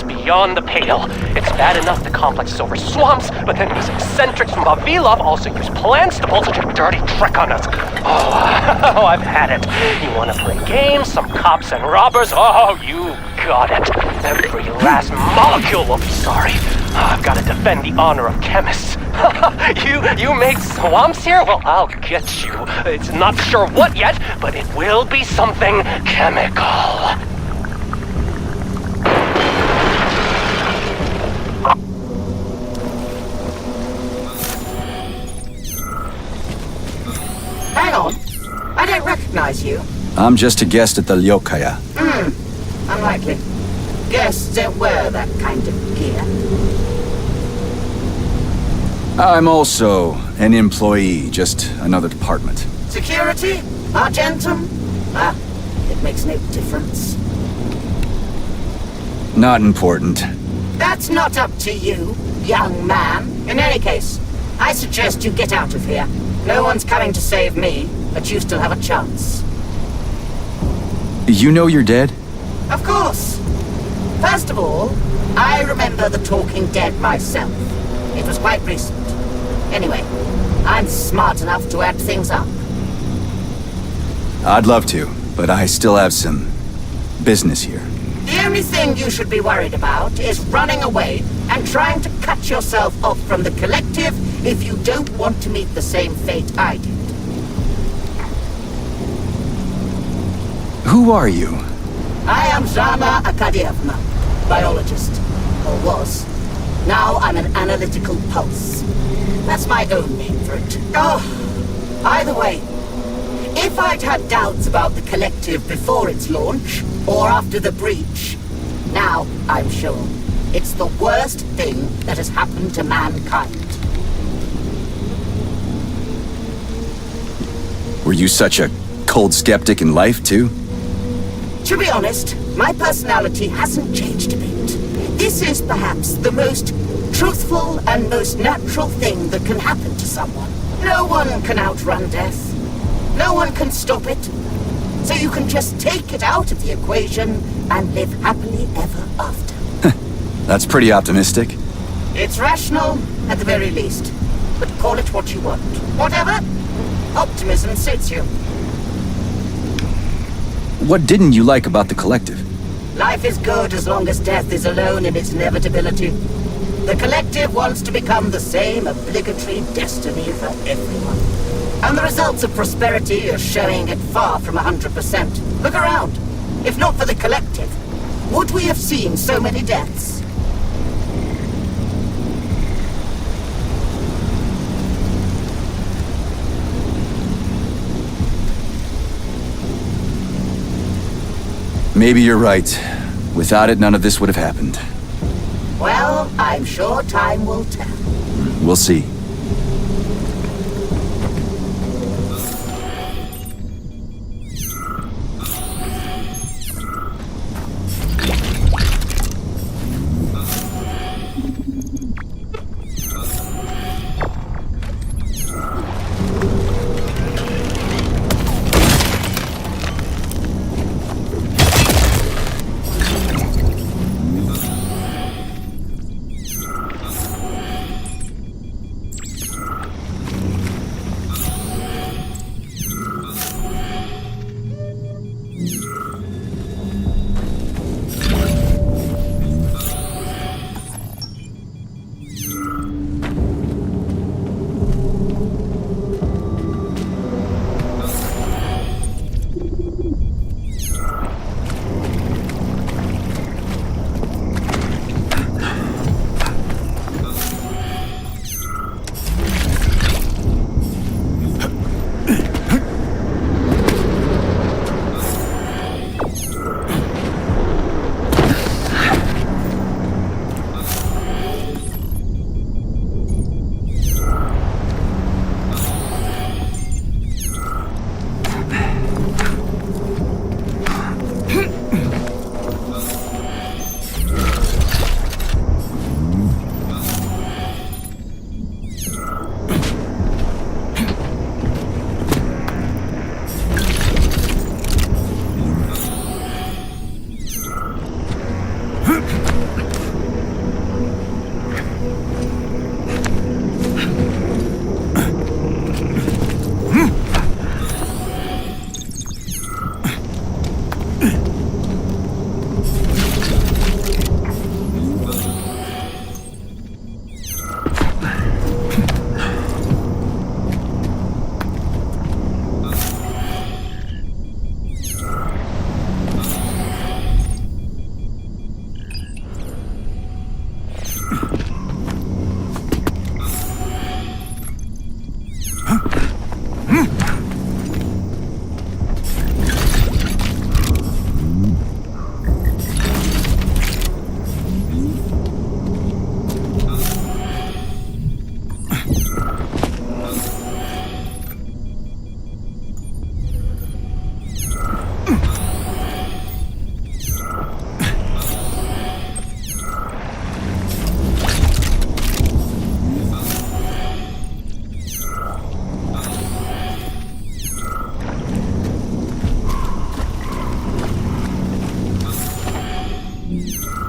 Beyond the pale. It's bad enough the complex is over swamps, but then these eccentrics from Vavilov also use plants to pull such a dirty trick on us. Oh, I've had it. You want to play games, some cops and robbers? Oh, you got it. Every last molecule will be sorry. I've got to defend the honor of chemists. You make swamps here? Well, I'll get you. It's not sure what yet, but it will be something chemical. Hang on. I don't recognize you. I'm just a guest at the Lyokaya. Unlikely. Guests don't wear that kind of gear. I'm also an employee, just another department. Security? Argentum? It makes no difference. Not important. That's not up to you, young man. In any case, I suggest you get out of here. No one's coming to save me, but you still have a chance. You know you're dead? Of course. First of all, I remember the Talking Dead myself. It was quite recent. Anyway, I'm smart enough to add things up. I'd love to, but I still have some business here. The only thing you should be worried about is running away and trying to cut yourself off from the collective if you don't want to meet the same fate I did. Who are you? I am Zama Akadievna, biologist. Or was. Now I'm an analytical pulse. That's my own name for it. Oh, either way, if I'd had doubts about the collective before its launch, or after the breach, now I'm sure it's the worst thing that has happened to mankind. Were you such a cold skeptic in life, too? To be honest, my personality hasn't changed a bit. This is perhaps the most truthful and most natural thing that can happen to someone. No one can outrun death. No one can stop it. So you can just take it out of the equation and live happily ever after. That's pretty optimistic. It's rational, at the very least. But call it what you want. Whatever. Optimism suits you. What didn't you like about the collective? Life is good as long as death is alone in its inevitability. The collective wants to become the same obligatory destiny for everyone. And the results of prosperity are showing it far from 100%. Look around. If not for the collective, would we have seen so many deaths? Maybe you're right. Without it, none of this would have happened. Well, I'm sure time will tell. We'll see.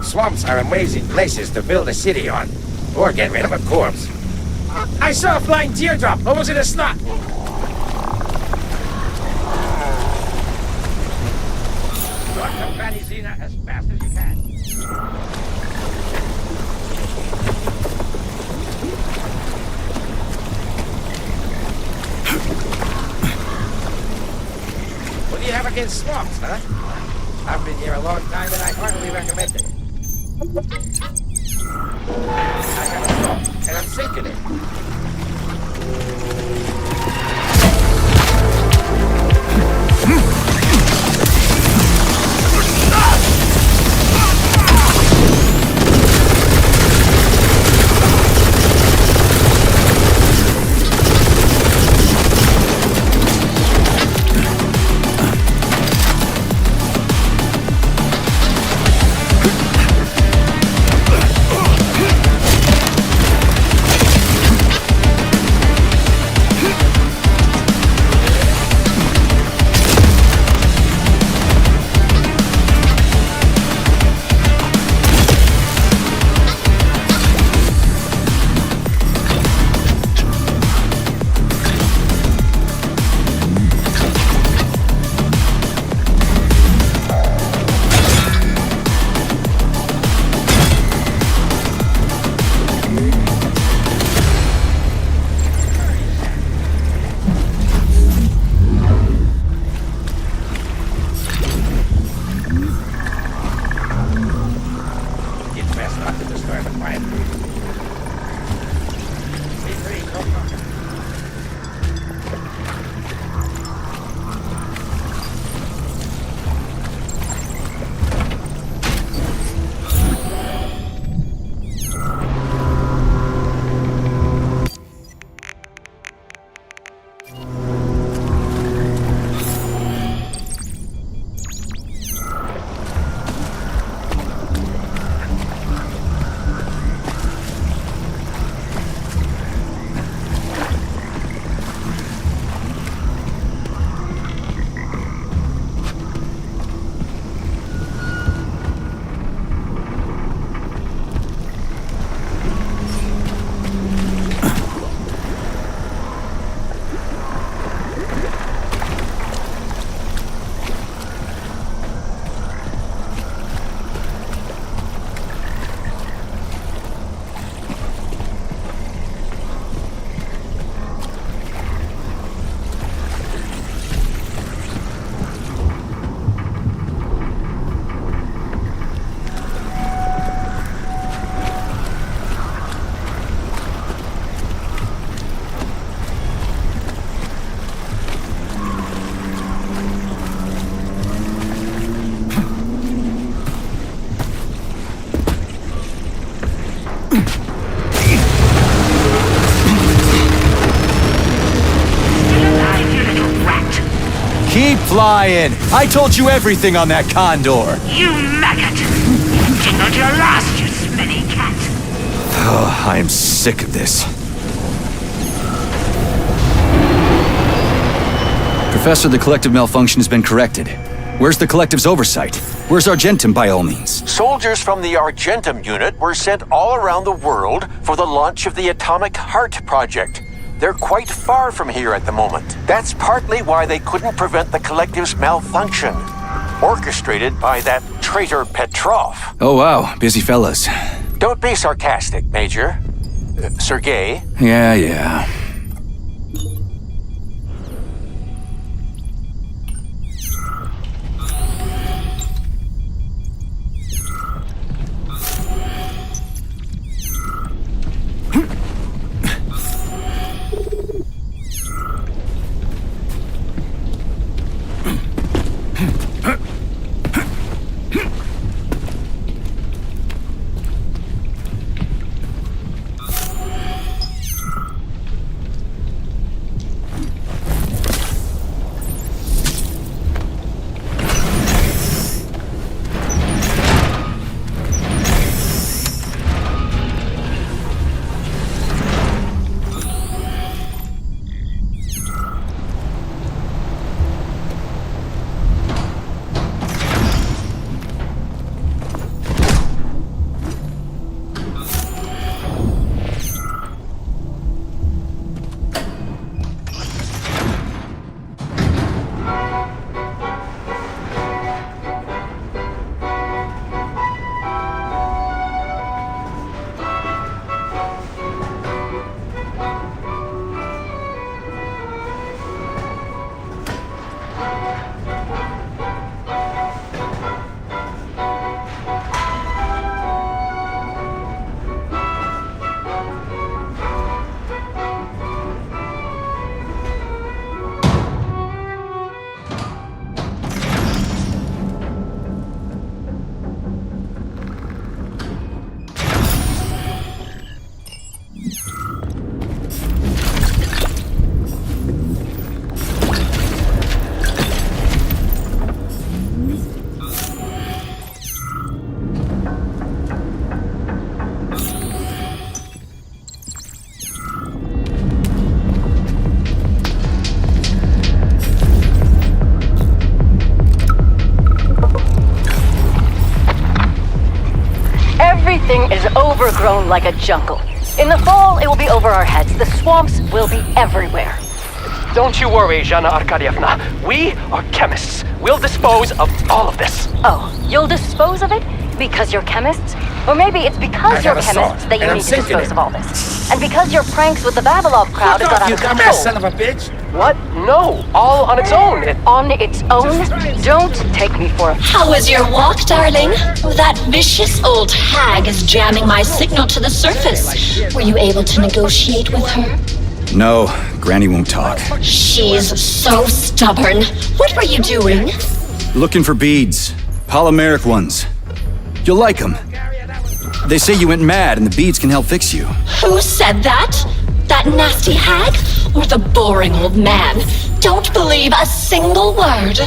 Swamps are amazing places to build a city on, or get rid of a corpse. I saw a flying teardrop, or was it a snot? Drop the fatty Xena as fast as you can. What do you have against swamps, huh? I've been here a long time and I heartily recommend it. I have a swamp, and I'm sinking it. Keep flying! I told you everything on that condor! You maggot! You tingled your last, you smelly cat! Oh, I am sick of this. Professor, the collective malfunction has been corrected. Where's the collective's oversight? Where's Argentum, by all means? Soldiers from the Argentum unit were sent all around the world for the launch of the Atomic Heart Project. They're quite far from here at the moment. That's partly why they couldn't prevent the collective's malfunction. Orchestrated by that traitor Petrov. Oh wow, busy fellas. Don't be sarcastic, Major. Sergei? Yeah. Everything is overgrown like a jungle. In the fall, it will be over our heads. The swamps will be everywhere. Don't you worry, Zhana Arkadievna. We are chemists. We'll dispose of all of this. Oh, you'll dispose of it? Because you're chemists? Or maybe it's because you're chemists that you need to dispose of all this. And because your pranks with the Vavilov crowd have got out of control. You dumbass son of a bitch! What? No, all on its own. On its own? Don't take me for a... How was your walk, darling? That vicious old hag is jamming my signal to the surface. Were you able to negotiate with her? No, Granny won't talk. She's so stubborn. What were you doing? Looking for beads. Polymeric ones. You'll like them. They say you went mad and the beads can help fix you. Who said that? That nasty hag? Or the boring old man? Don't believe a single word.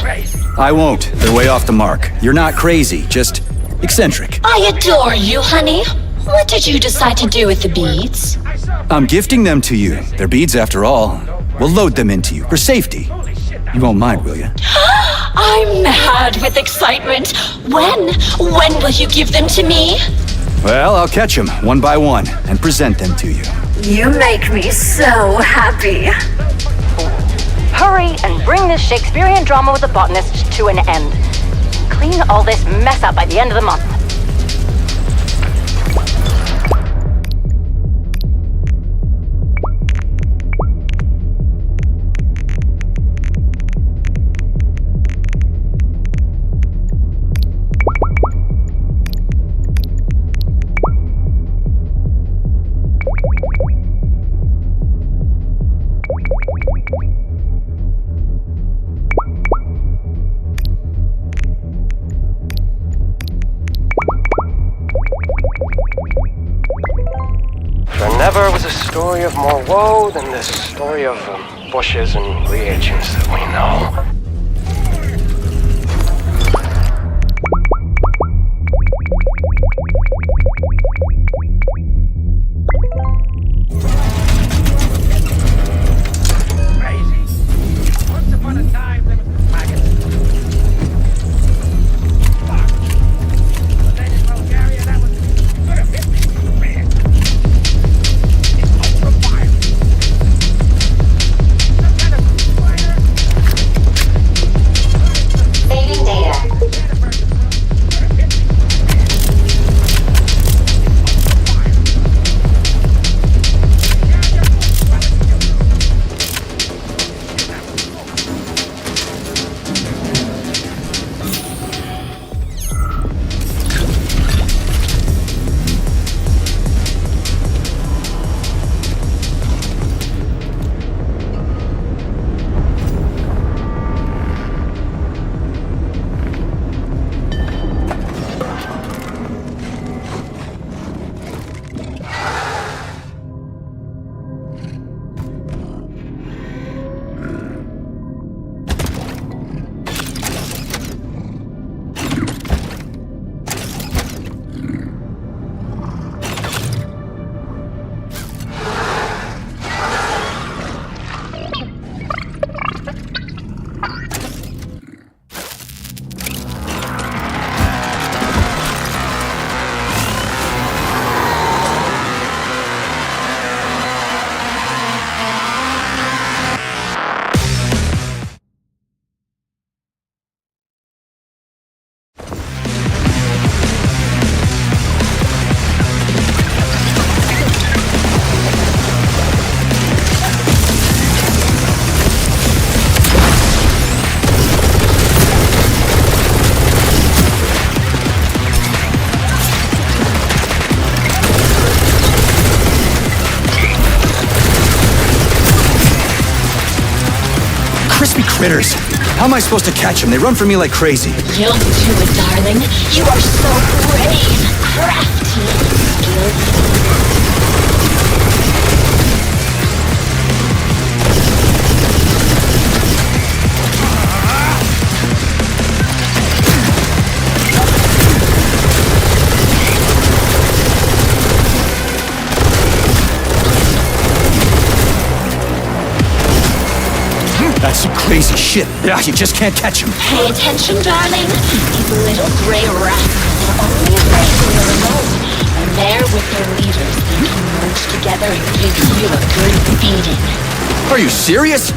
I won't. They're way off the mark. You're not crazy, just eccentric. I adore you, honey. What did you decide to do with the beads? I'm gifting them to you. They're beads after all. We'll load them into you, for safety. You won't mind, will you? I'm mad with excitement. When will you give them to me? Well, I'll catch them one by one and present them to you. You make me so happy. Hurry and bring this Shakespearean drama with the botanist to an end. Clean all this mess up by the end of the month. Never was a story of more woe than this story of bushes and reagents that we know. Critters. How am I supposed to catch them? They run from me like crazy. You'll do it, darling. You are so brave, crafty, skillful. That's some crazy shit. Yeah, you just can't catch him. Pay attention, darling. These little gray rats are only afraid when you're alone. When Are you serious?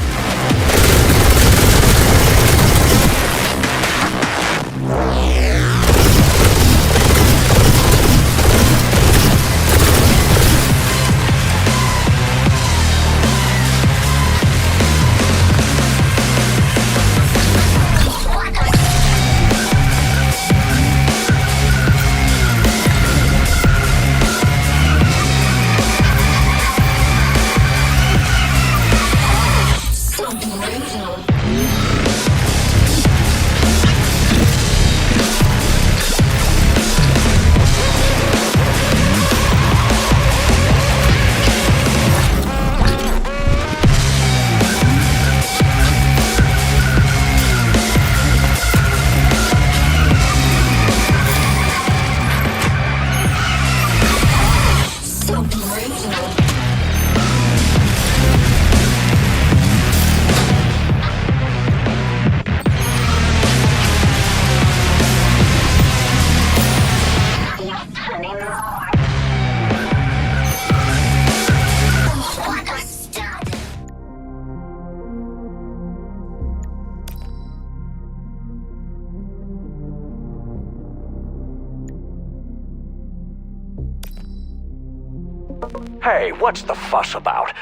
Hey, what's the fuss about?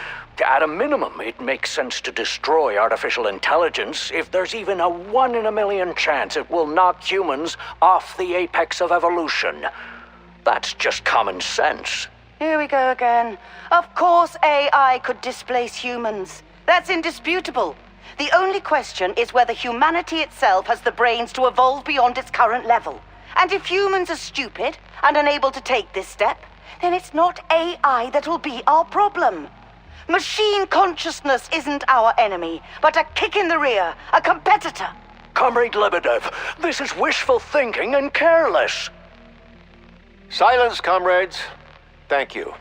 At a minimum, it makes sense to destroy artificial intelligence if there's even a 1 in a million chance it will knock humans off the apex of evolution. That's just common sense. Here we go again. Of course AI could displace humans. That's indisputable. The only question is whether humanity itself has the brains to evolve beyond its current level. And if humans are stupid and unable to take this step, then it's not AI that will be our problem. Machine consciousness isn't our enemy, but a kick in the rear, a competitor. Comrade Lebedev, this is wishful thinking and careless. Silence, comrades. Thank you.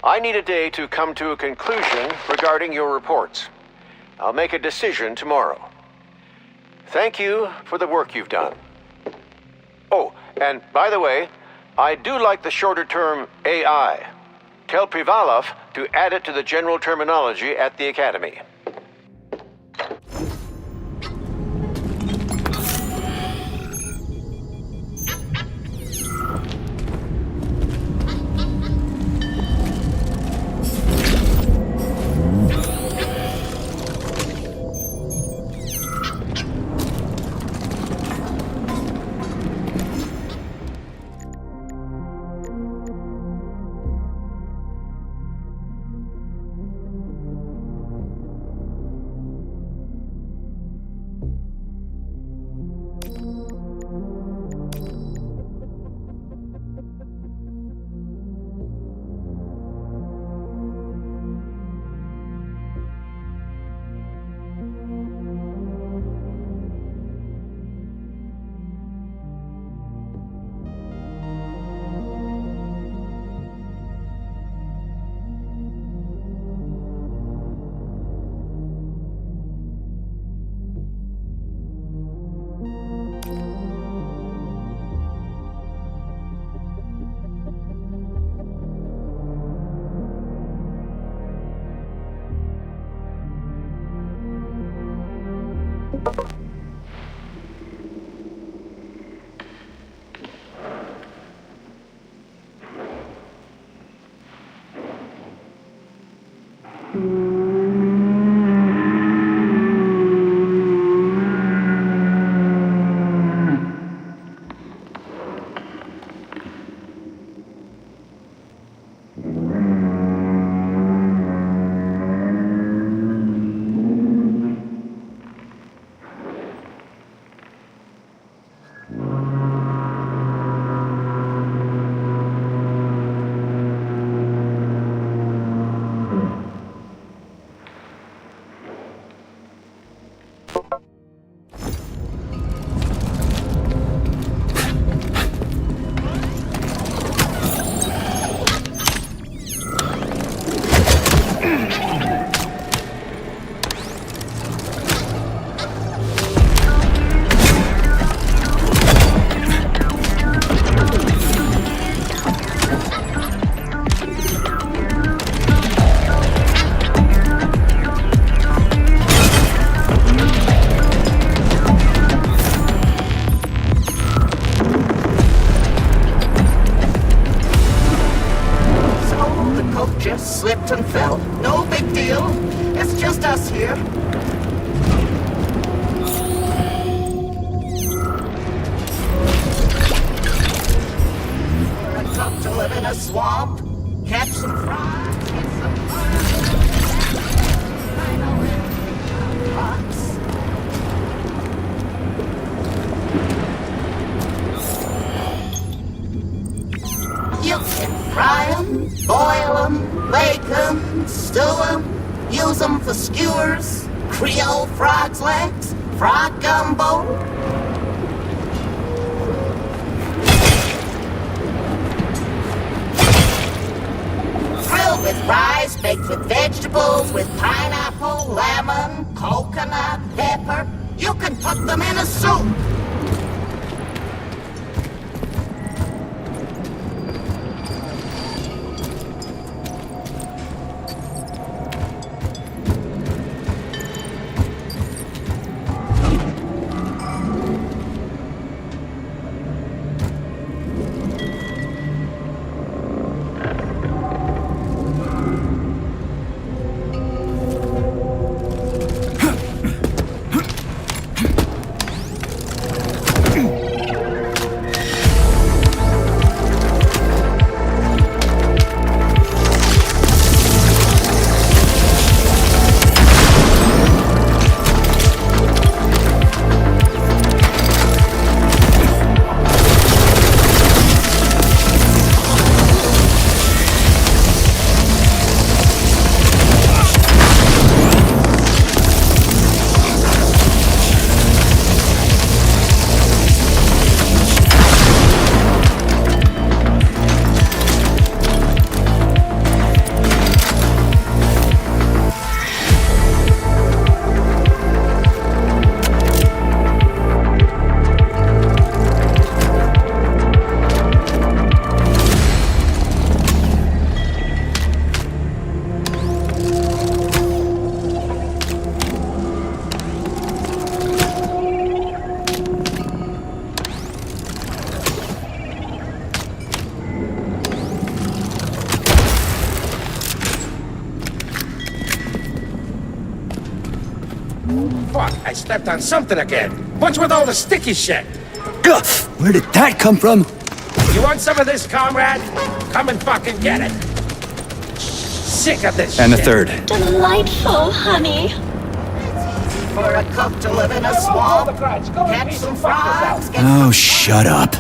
I need a day to come to a conclusion regarding your reports. I'll make a decision tomorrow. Thank you for the work you've done. Oh, and by the way, I do like the shorter term AI. Tell Privalov to add it to the general terminology at the Academy. skeleton fell. No big deal. It's just us here. To live in a swamp, catch some frogs, get some you can fry 'em, boil 'em, bake 'em, stew 'em, use 'em for skewers, Creole frog's legs, frog gumbo. With rice, baked with vegetables, with pineapple, lemon, coconut, pepper. You can put them in a soup. Fuck, I stepped on something again. What's with all the sticky shit? Ugh, where did that come from? You want some of this, comrade? Come and fucking get it. Sick of this And shit. the third. Delightful, honey. For a cook to live in a swamp, catch some frogs, get Oh, shut up.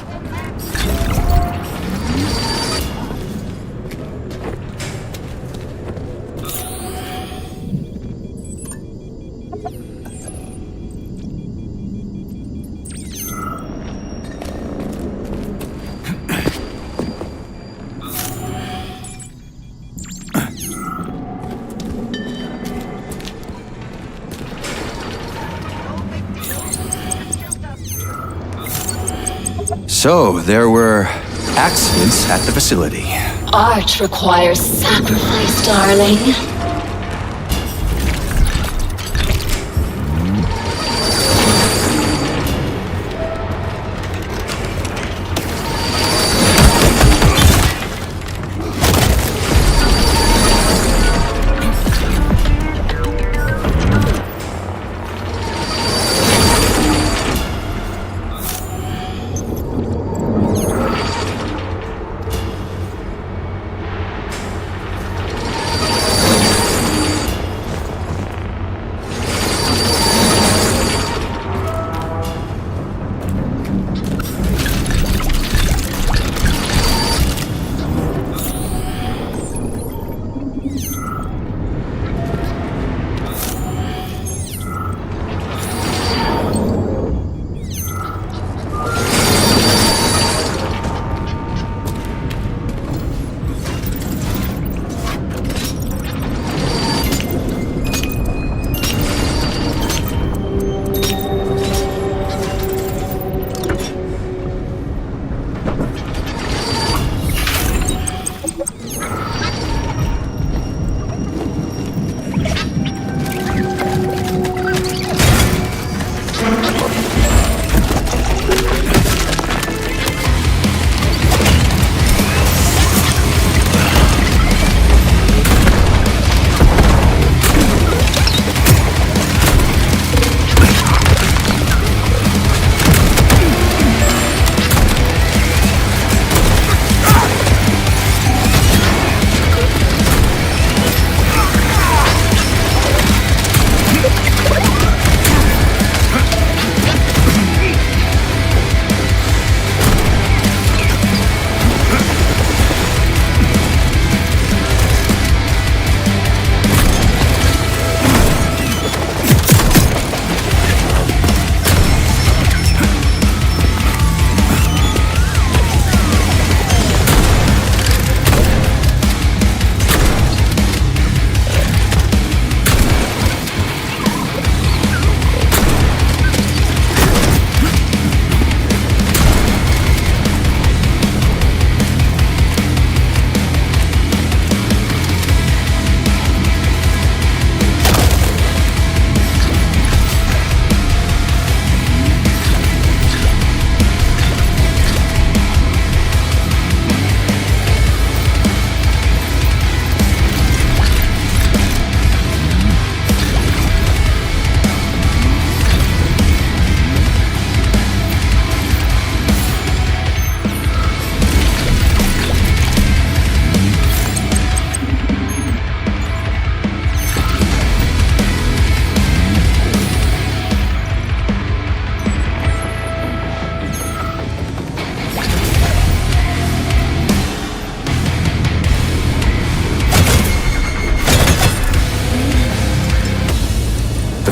So, there were accidents at the facility. Art requires sacrifice, darling.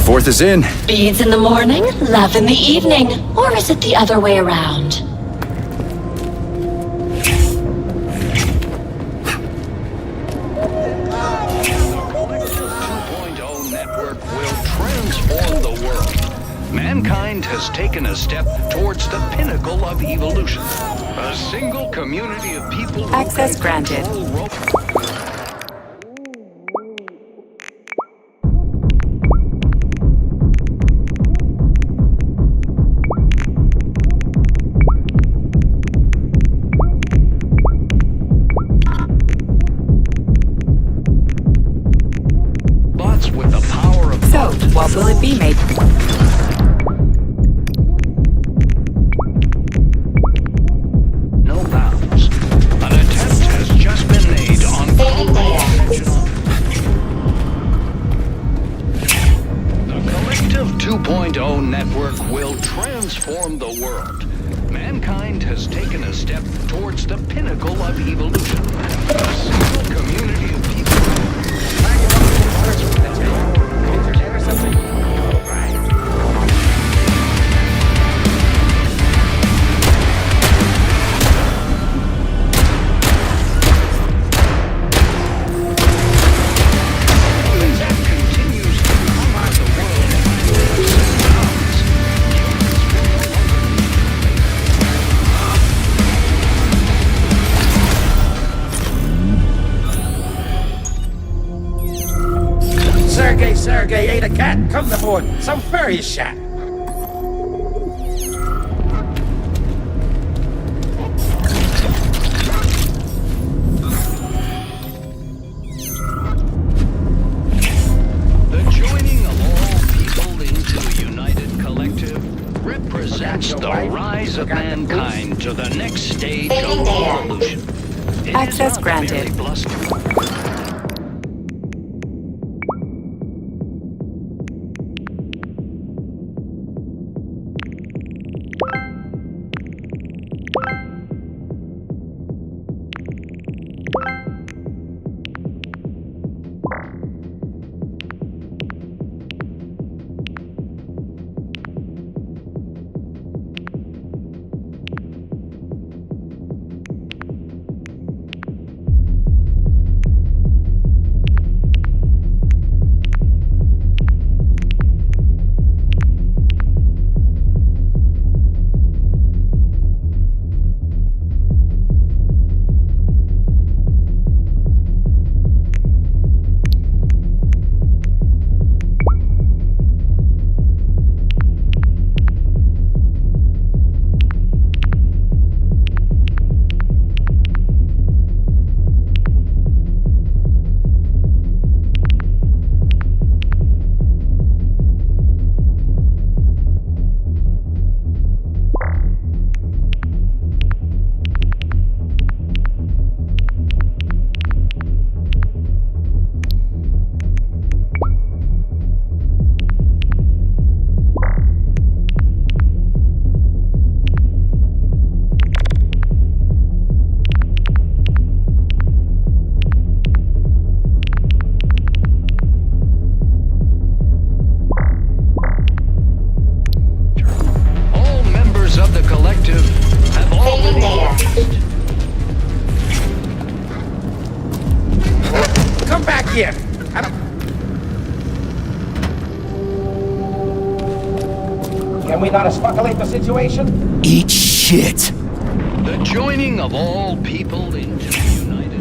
4th is in. Beads in the morning, love in the evening. Or is it the other way around? Mankind has taken a step towards the pinnacle of evolution. A single community of people. Access granted. Bots with the power of. So, what will it be made? Transform the world. Mankind has taken a step towards the pinnacle of evolution. A single community of people. Sergey ate a cat. Come aboard. Some furry shot. The joining of all people into a united collective represents the rise of mankind to the next stage of evolution. Access granted. here. Can we not escalate the situation? Eat shit. The joining of all people into the united...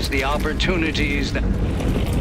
the opportunities that...